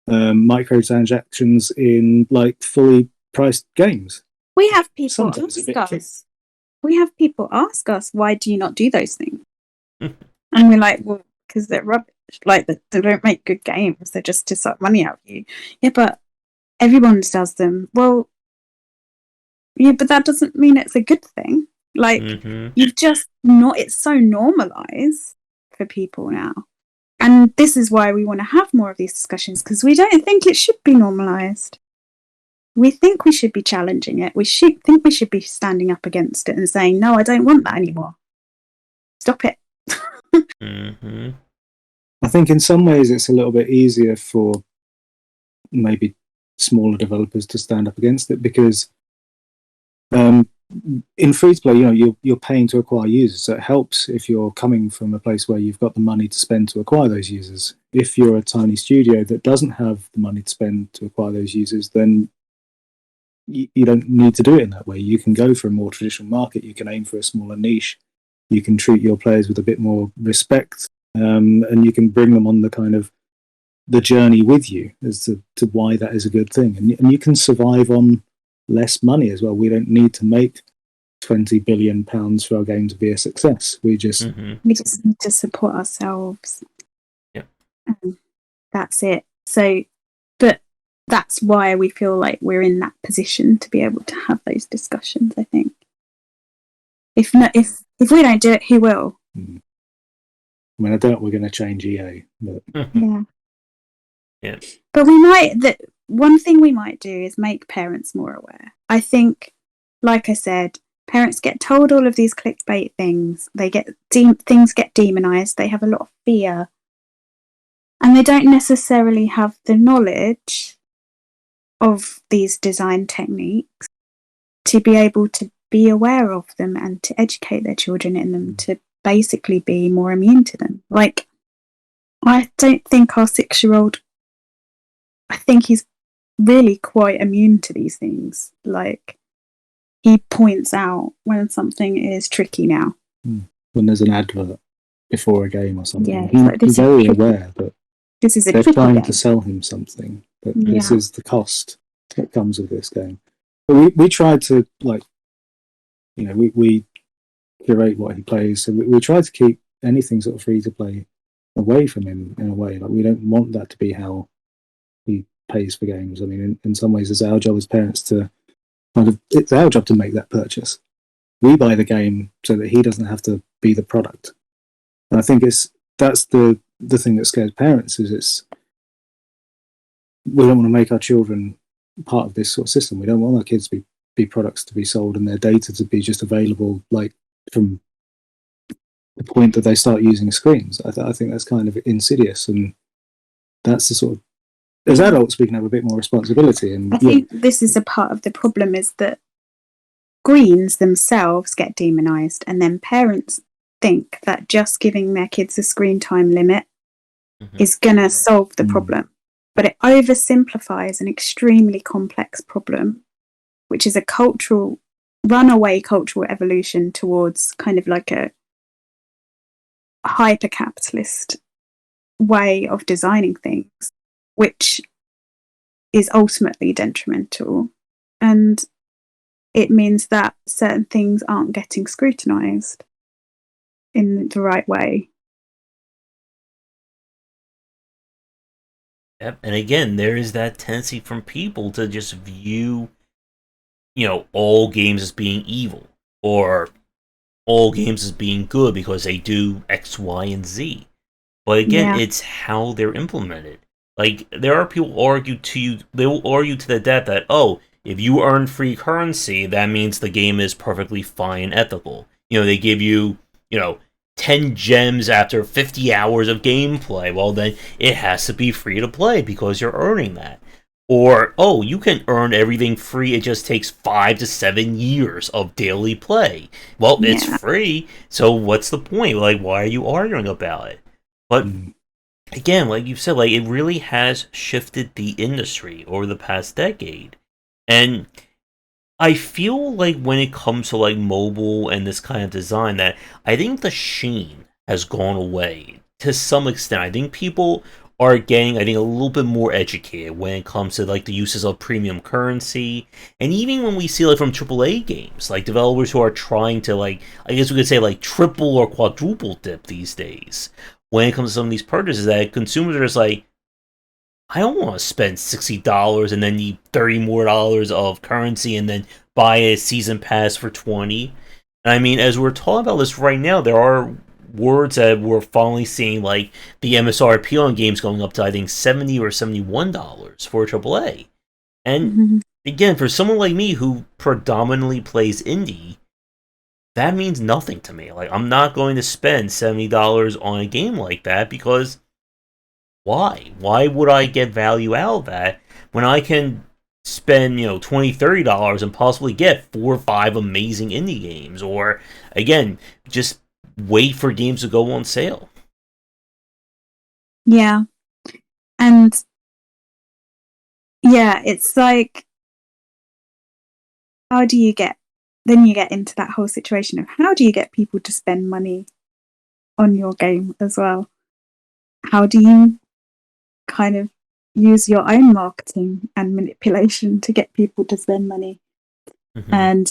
C: microtransactions in like fully priced games.
B: We have people ask us, why do you not do those things? And we're like, well, because they're rubbish. Like, they don't make good games. They're just to suck money out of you. Yeah, but everyone does them. Well, yeah, but that doesn't mean it's a good thing. Like, you've just not, it's so normalized for people now. And this is why we want to have more of these discussions, because we don't think it should be normalized. We think we should be challenging it. We should think we should be standing up against it and saying, no, I don't want that anymore. Stop it.
C: I think in some ways it's a little bit easier for maybe smaller developers to stand up against it, because in free-to-play, you're paying to acquire users, so it helps if you're coming from a place where you've got the money to spend to acquire those users. If you're a tiny studio that doesn't have the money to spend to acquire those users, then you don't need to do it in that way. You can go for a more traditional market, you can aim for a smaller niche, you can treat your players with a bit more respect, and you can bring them on the kind of the journey with you as to why that is a good thing. And you can survive on less money as well. We don't need to make £20 billion for our game to be a success. We just
B: need to support ourselves.
A: Yeah.
B: That's it. So, but that's why we feel like we're in that position to be able to have those discussions, I think. If we don't do it, who will?
C: I mean, I doubt we're going to change EA, but
A: yeah.
B: But one thing we might do is make parents more aware. I think, like I said, parents get told all of these clickbait things. They get things get demonized. They have a lot of fear, and they don't necessarily have the knowledge of these design techniques to be able to be aware of them and to educate their children in them, to basically be more immune to them. Like, I don't think our 6-year-old, I think he's really quite immune to these things. Like, he points out when something is tricky now.
C: When there's an advert before a game or something.
B: Yeah,
C: he's very aware that
B: this is
C: they're trying to sell him something, but this is the cost that comes with this game. But we tried to, like, you know, we curate what he plays, so we try to keep anything sort of free to play away from him in a way. Like, we don't want that to be how he pays for games. I mean, in some ways, it's our job as parents to it's our job to make that purchase. We buy the game so that he doesn't have to be the product. And I think that's the thing that scares parents, is we don't want to make our children part of this sort of system. We don't want our kids to be products to be sold and their data to be just available, like, from the point that they start using screens. I think that's kind of insidious, and that's the sort of, as adults, we can have a bit more responsibility. And
B: I think this is a part of the problem, is that screens themselves get demonized, and then parents think that just giving their kids a screen time limit is going to solve the problem. But it oversimplifies an extremely complex problem, which is a runaway cultural evolution towards kind of like a hyper-capitalist way of designing things, which is ultimately detrimental. And it means that certain things aren't getting scrutinized in the right way.
A: Yep. And again, there is that tendency from people to just view, all games as being evil, or all games as being good because they do X, Y, and Z. But again, it's how they're implemented. Like, there are people they will argue to the death that, if you earn free currency, that means the game is perfectly fine and ethical. They give you, 10 gems after 50 hours of gameplay. Well, then it has to be free to play because you're earning that. Or, you can earn everything free, it just takes 5 to 7 years of daily play. Well, it's free, so what's the point? Like, why are you arguing about it? But, again, like you said, like, it really has shifted the industry over the past decade. And I feel like when it comes to, like, mobile and this kind of design, that I think the sheen has gone away to some extent. I think people are getting, a little bit more educated when it comes to, like, the uses of premium currency. And even when we see, like, from AAA games, like, developers who are trying to, like, I guess we could say, like, triple or quadruple dip these days, when it comes to some of these purchases, that consumers are just like, I don't want to spend $60 and then need $30 more of currency and then buy a season pass for $20. And I mean, as we're talking about this right now, there are words that we're finally seeing, like the MSRP on games going up to, I think, $70 or $71 for AAA. And again, for someone like me who predominantly plays indie, that means nothing to me. Like, I'm not going to spend $70 on a game like that, because why? Why would I get value out of that when I can spend, $20, $30 and possibly get 4 or 5 amazing indie games? Or, again, just wait for games to go on sale.
B: Yeah. And it's like, how do you get into that whole situation of how do you get people to spend money on your game as well? How do you kind of use your own marketing and manipulation to get people to spend money? And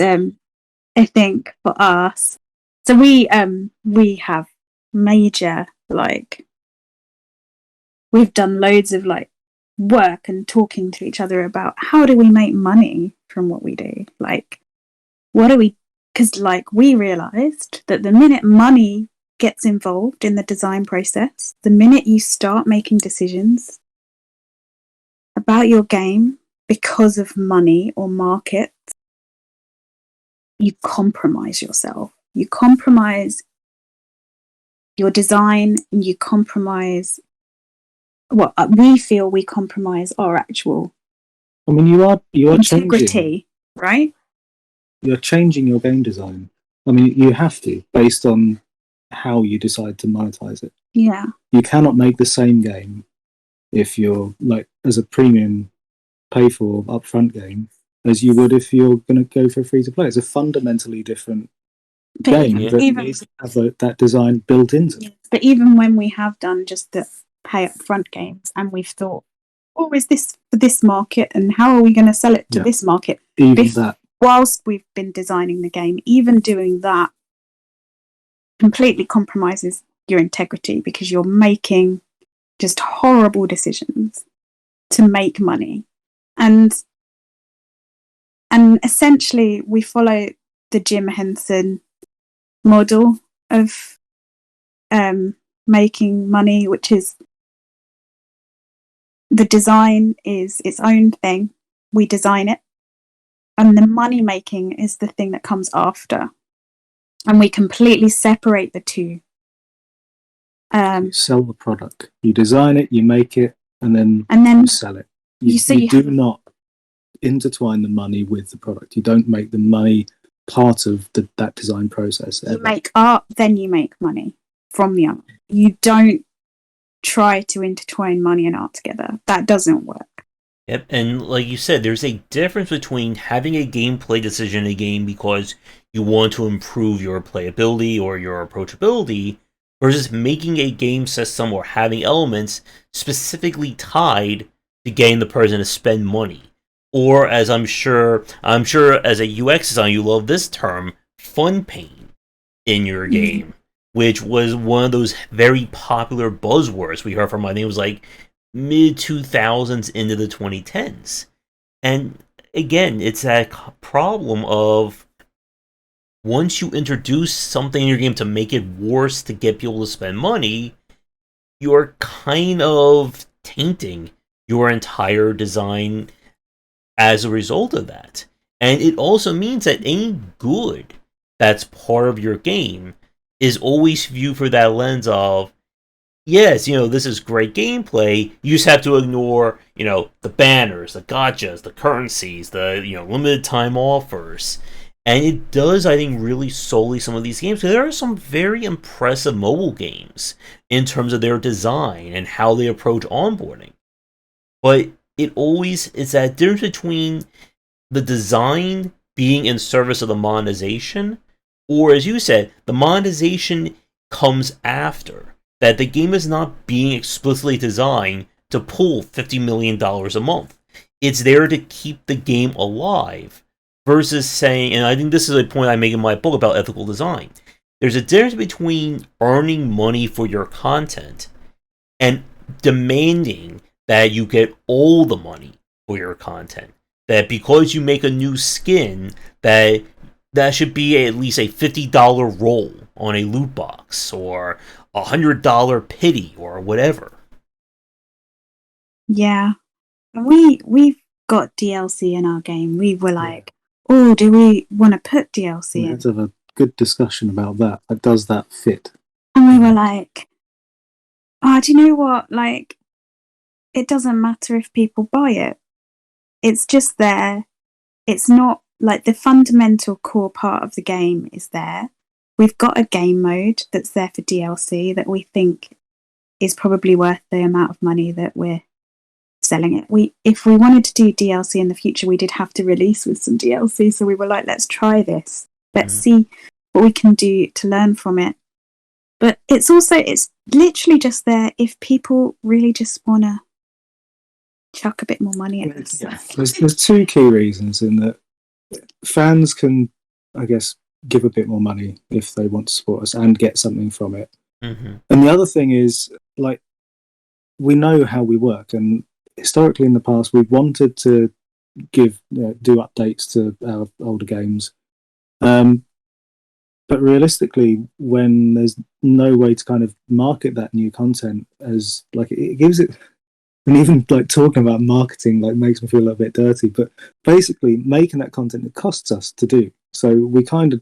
B: I think for us, so we have major, like, we've done loads of, like, work and talking to each other about how do we make money from what we do, like, what do we, because, like, we realized that the minute money gets involved in the design process, the minute you start making decisions about your game because of money or market, you compromise yourself. You compromise your design, and you compromise we feel we compromise our actual
C: you are
B: integrity,
C: changing,
B: right?
C: You're changing your game design. I mean, you have to, based on how you decide to monetize it.
B: Yeah.
C: You cannot make the same game if you're, like, as a premium pay for upfront game as you would if you're going to go for free to play. It's a fundamentally different game that needs to have that design built into it.
B: But even when we have done just the pay upfront games, and we've thought oh, is this for this market, and how are we going to sell it to this market?
C: Even that.
B: Whilst we've been designing the game, even doing that completely compromises your integrity, because you're making just horrible decisions to make money. And essentially we follow the Jim Henson model of making money, which is the design is its own thing. We design it, and the money making is the thing that comes after. And we completely separate the two.
C: You sell the product. You design it, you make it, and then you sell it. You do not intertwine the money with the product. You don't make the money part of that design process.
B: You make art, then you make money from the art. You don't try to intertwine money and art together. That doesn't work.
A: Yep, and like you said, there's a difference between having a gameplay decision in a game because you want to improve your playability or your approachability, versus making a game system or having elements specifically tied to getting the person to spend money. Or, as I'm sure as a UX designer, you love this term, fun pain in your game, which was one of those very popular buzzwords we heard from, I think it was like mid-2000s into the 2010s. And again, it's that problem of once you introduce something in your game to make it worse to get people to spend money, you're kind of tainting your entire design as a result of that. And it also means that any good that's part of your game is always viewed through that lens of, yes, this is great gameplay, you just have to ignore, the banners, the gotchas, the currencies, the, limited time offers. And it does, I think, really sully some of these games. There are some very impressive mobile games in terms of their design and how they approach onboarding. But it's that difference between the design being in service of the monetization, or as you said, the monetization comes after. That the game is not being explicitly designed to pull $50 million a month. It's there to keep the game alive, versus saying, and I think this is a point I make in my book about ethical design, there's a difference between earning money for your content and demanding that you get all the money for your content. That because you make a new skin, that should be at least a $50 roll on a loot box, or $100 pity, or whatever.
B: Yeah. We've got DLC in our game. We were like, oh, do we want to put DLC in?
C: Let's have a good discussion about that. Does that fit?
B: And we were like, oh, do you know what? Like, it doesn't matter if people buy it. It's just there. It's not like the fundamental core part of the game is there. We've got a game mode that's there for DLC that we think is probably worth the amount of money that we're selling it. If we wanted to do DLC in the future, we did have to release with some DLC. So we were like, let's try this. Let's see what we can do to learn from it. But it's literally just there if people really just want to chuck a bit more money at us.
C: Yeah. There's two key reasons in that fans can, I guess, give a bit more money if they want to support us and get something from it.
A: Mm-hmm.
C: And the other thing is, like, we know how we work, and historically in the past we've wanted to do updates to our older games, but realistically, when there's no way to kind of market that new content, as like it gives it, and even like talking about marketing like makes me feel a little bit dirty, but basically making that content, it costs us to do. So we kind of,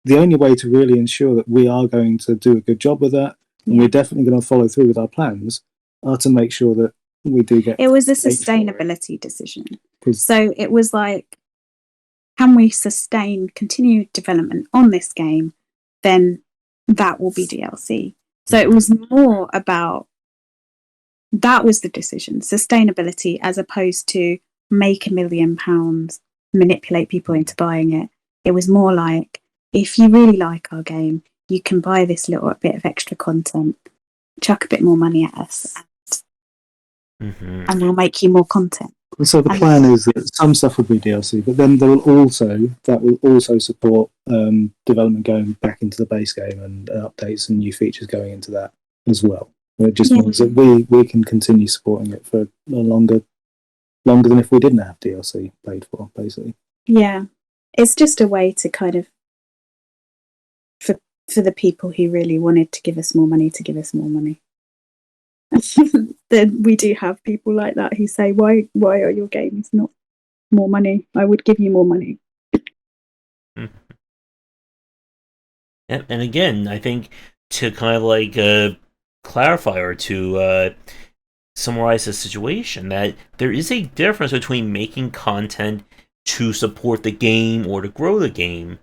C: the only way to really ensure that we are going to do a good job with that, and we're definitely going to follow through with our plans, are to make sure that we do get.
B: It was a sustainability decision. So it was like, can we sustain continued development on this game? Then that will be DLC. So it was more about, that was the decision, sustainability, as opposed to make £1 million, manipulate people into buying it. It was more like, if you really like our game, you can buy this little bit of extra content, chuck a bit more money at us, and we'll make you more content.
C: So the plan is that some stuff will be DLC, but then that will also support development going back into the base game and updates and new features going into that as well. It just means that we can continue supporting it for longer than if we didn't have DLC paid for, basically.
B: Yeah, it's just a way to kind of for the people who really wanted to give us more money to give us more money. Then we do have people like that who say, why are your games not more money? I would give you more money.
A: And again, I think to kind of like clarify or to summarize the situation, that there is a difference between making content to support the game or to grow the game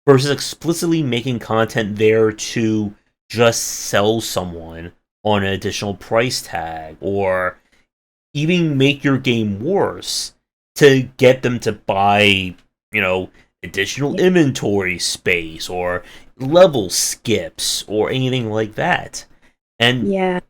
A: versus explicitly making content there to just sell someone on an additional price tag, or even make your game worse to get them to buy, additional inventory space or level skips or anything like that. And it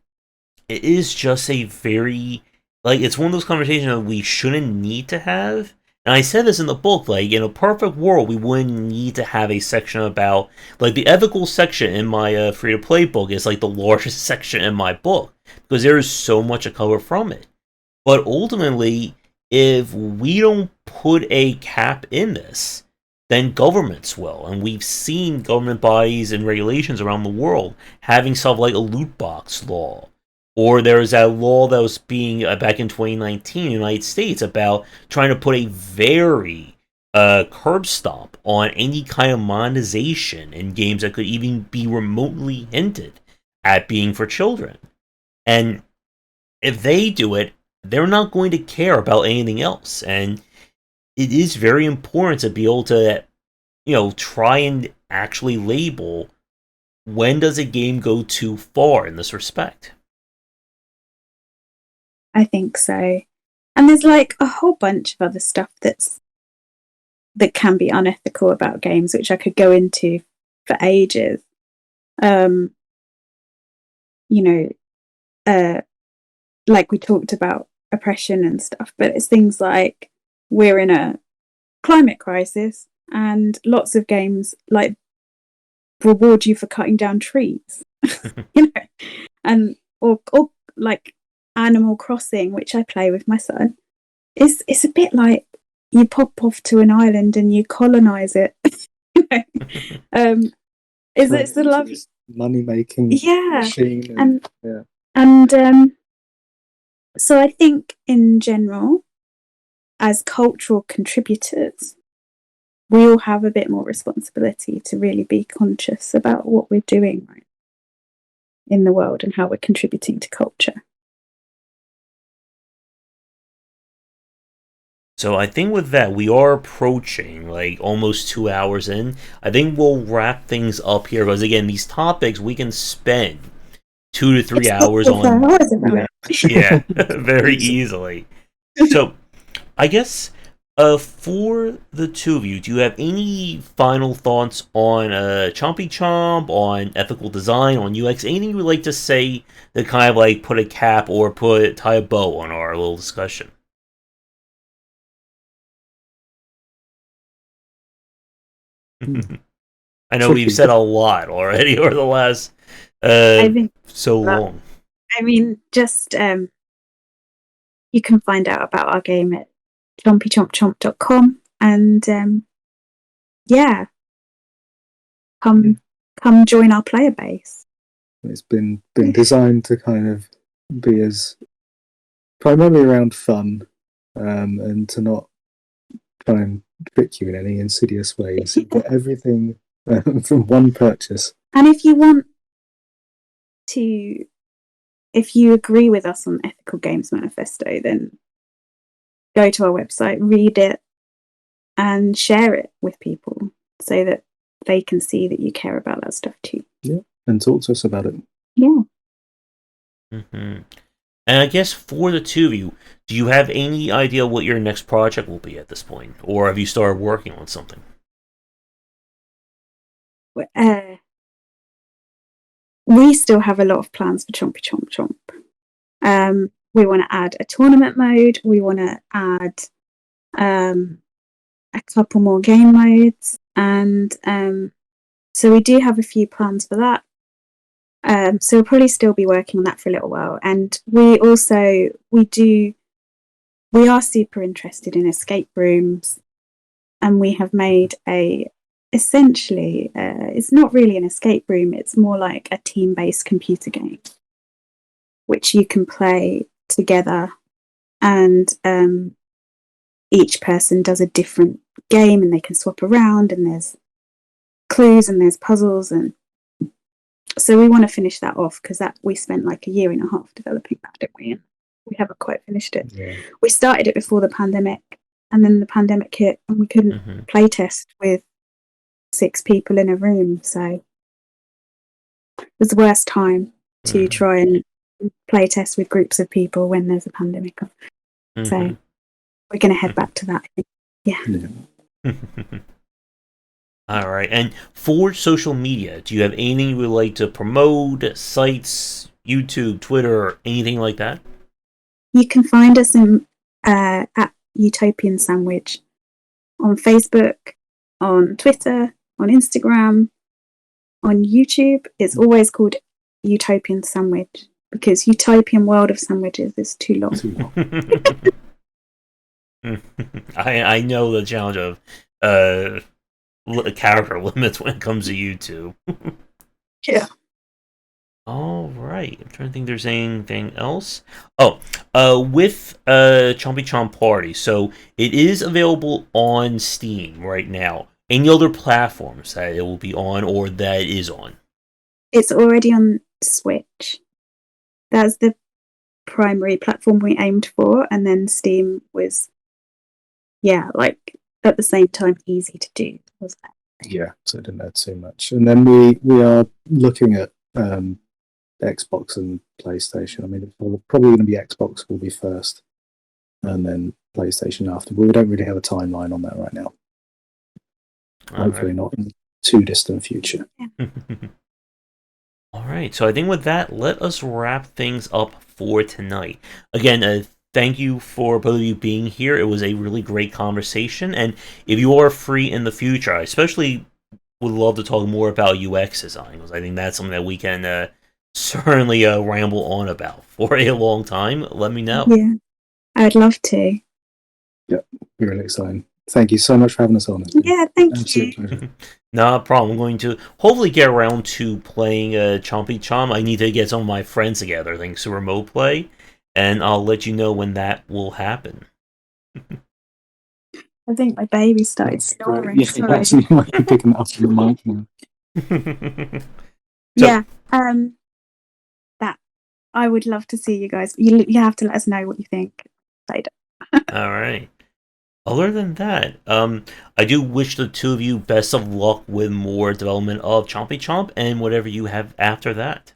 A: is just a very, it's one of those conversations that we shouldn't need to have. And I said this in the book, in a perfect world, we wouldn't need to have a section about, the ethical section in my free-to-play book is, the largest section in my book, because there is so much to cover from it. But ultimately, if we don't put a cap in this, then governments will. And we've seen government bodies and regulations around the world having stuff like a loot box law. Or there was that law that was being, back in 2019 in the United States, about trying to put a very curb stomp on any kind of monetization in games that could even be remotely hinted at being for children. And if they do it, they're not going to care about anything else. And it is very important to be able to, try and actually label when does a game go too far in this respect.
B: I think so. And there's a whole bunch of other stuff that can be unethical about games, which I could go into for ages. Like we talked about oppression and stuff, but it's things like we're in a climate crisis and lots of games reward you for cutting down trees. And or Animal Crossing, which I play with my son, it's a bit like you pop off to an island and you colonize it. It's the love
C: money making machine,
B: and so I think in general, as cultural contributors, we all have a bit more responsibility to really be conscious about what we're doing right in the world and how we're contributing to culture.
A: So I think with that, we are approaching almost 2 hours in. I think we'll wrap things up here, because again, these topics we can spend 2 to 3 hours on. Yeah, very easily. So I guess for the two of you, do you have any final thoughts on Chompy Chomp, on ethical design, on UX? Anything you would like to say to kind of put a cap or tie a bow on our little discussion? I know we've said a lot already over the last so long.
B: I mean, just you can find out about our game at chompychompchomp.com, and come join our player base.
C: It's been designed to kind of be as primarily around fun, and to not try and trick you in any insidious ways. You get everything from one purchase.
B: And if you agree with us on Ethical Games Manifesto, then go to our website, read it, and share it with people so that they can see that you care about that stuff too.
C: Yeah, and talk to us about it.
B: Yeah.
A: Mm-hmm. And I guess for the two of you, do you have any idea what your next project will be at this point? Or have you started working on something?
B: We still have a lot of plans for Chompy Chomp Chomp. we want to add a tournament mode. We want to add a couple more game modes, and so we do have a few plans for that. So we'll probably still be working on that for a little while. And we are super interested in escape rooms, and we have made essentially, it's not really an escape room, it's more like a team-based computer game, which you can play together, and each person does a different game, and they can swap around, and there's clues and there's puzzles, and so we want to finish that off, because that we spent like 1.5 years developing that, didn't we? And we haven't quite finished it. Yeah. We started it before the pandemic, and then the pandemic hit, and we couldn't play test with 6 people in a room, so it was the worst time to try and play test with groups of people when there's a pandemic. So we're going to head back to that. Yeah.
A: All right. And for social media, do you have anything you would like to promote? Sites, YouTube, Twitter, anything like that?
B: You can find us at Utopian Sandwich on Facebook, on Twitter, on Instagram, on YouTube. It's always called Utopian Sandwich, because Utopian World of Sandwiches is too long.
A: I know the challenge of character limits when it comes to YouTube.
B: Yeah.
A: All right. I'm trying to think if there's anything else. With Chompy Chomp Party. So it is available on Steam right now. Any other platforms that it will be on, or that it is on?
B: It's already on Switch. That's the primary platform we aimed for, and then Steam was, like at the same time easy to do, wasn't it?
C: Yeah, so it didn't add too much. And then we are looking at Xbox and PlayStation. I mean, it's probably going to be Xbox will be first, and then PlayStation after. But we don't really have a timeline on that right now. Hopefully not in the too distant future.
B: Yeah.
A: All right, so I think with that, let us wrap things up for tonight. Again, thank you for both of you being here. It was a really great conversation, and if you are free in the future, I especially would love to talk more about UX design, because I think that's something that we can certainly ramble on about for a long time. Let me know.
B: Yeah, I'd love to.
C: Yep, really exciting. Thank you so much for having us on.
B: Yeah, thank
C: Absolute
B: you.
C: pleasure.
A: No problem. I'm going to hopefully get around to playing Chompy Chomp. I need to get some of my friends together, thanks to remote play, and I'll let you know when that will happen.
B: I think my baby started snoring.
C: Yeah,
B: Sorry.
C: you might be picking it up from the mic now.
B: That I would love to see you guys. You have to let us know what you think later.
A: All right. Other than that, I do wish the two of you best of luck with more development of Chompy Chomp and whatever you have after that.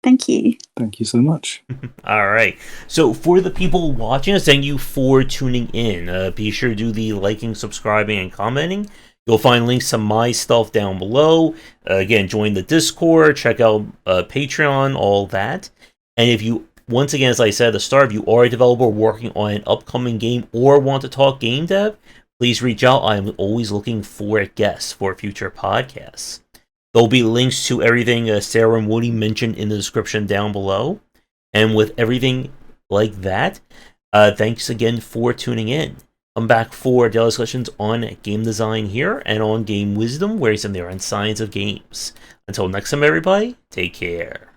B: Thank you.
C: Thank you so much.
A: All right. So for the people watching us, thank you for tuning in. Be sure to do the liking, subscribing, and commenting. You'll find links to my stuff down below. Again, join the Discord, check out Patreon, all that. And if you, once again, as I said at the start, if you are a developer working on an upcoming game or want to talk game dev, please reach out. I'm always looking for guests for future podcasts. There'll be links to everything Sarah and Woody mentioned in the description down below. And with everything like that, thanks again for tuning in. I'm back for daily discussions on game design here and on Game Wisdom, where he's in there on science of games. Until next time, everybody, take care.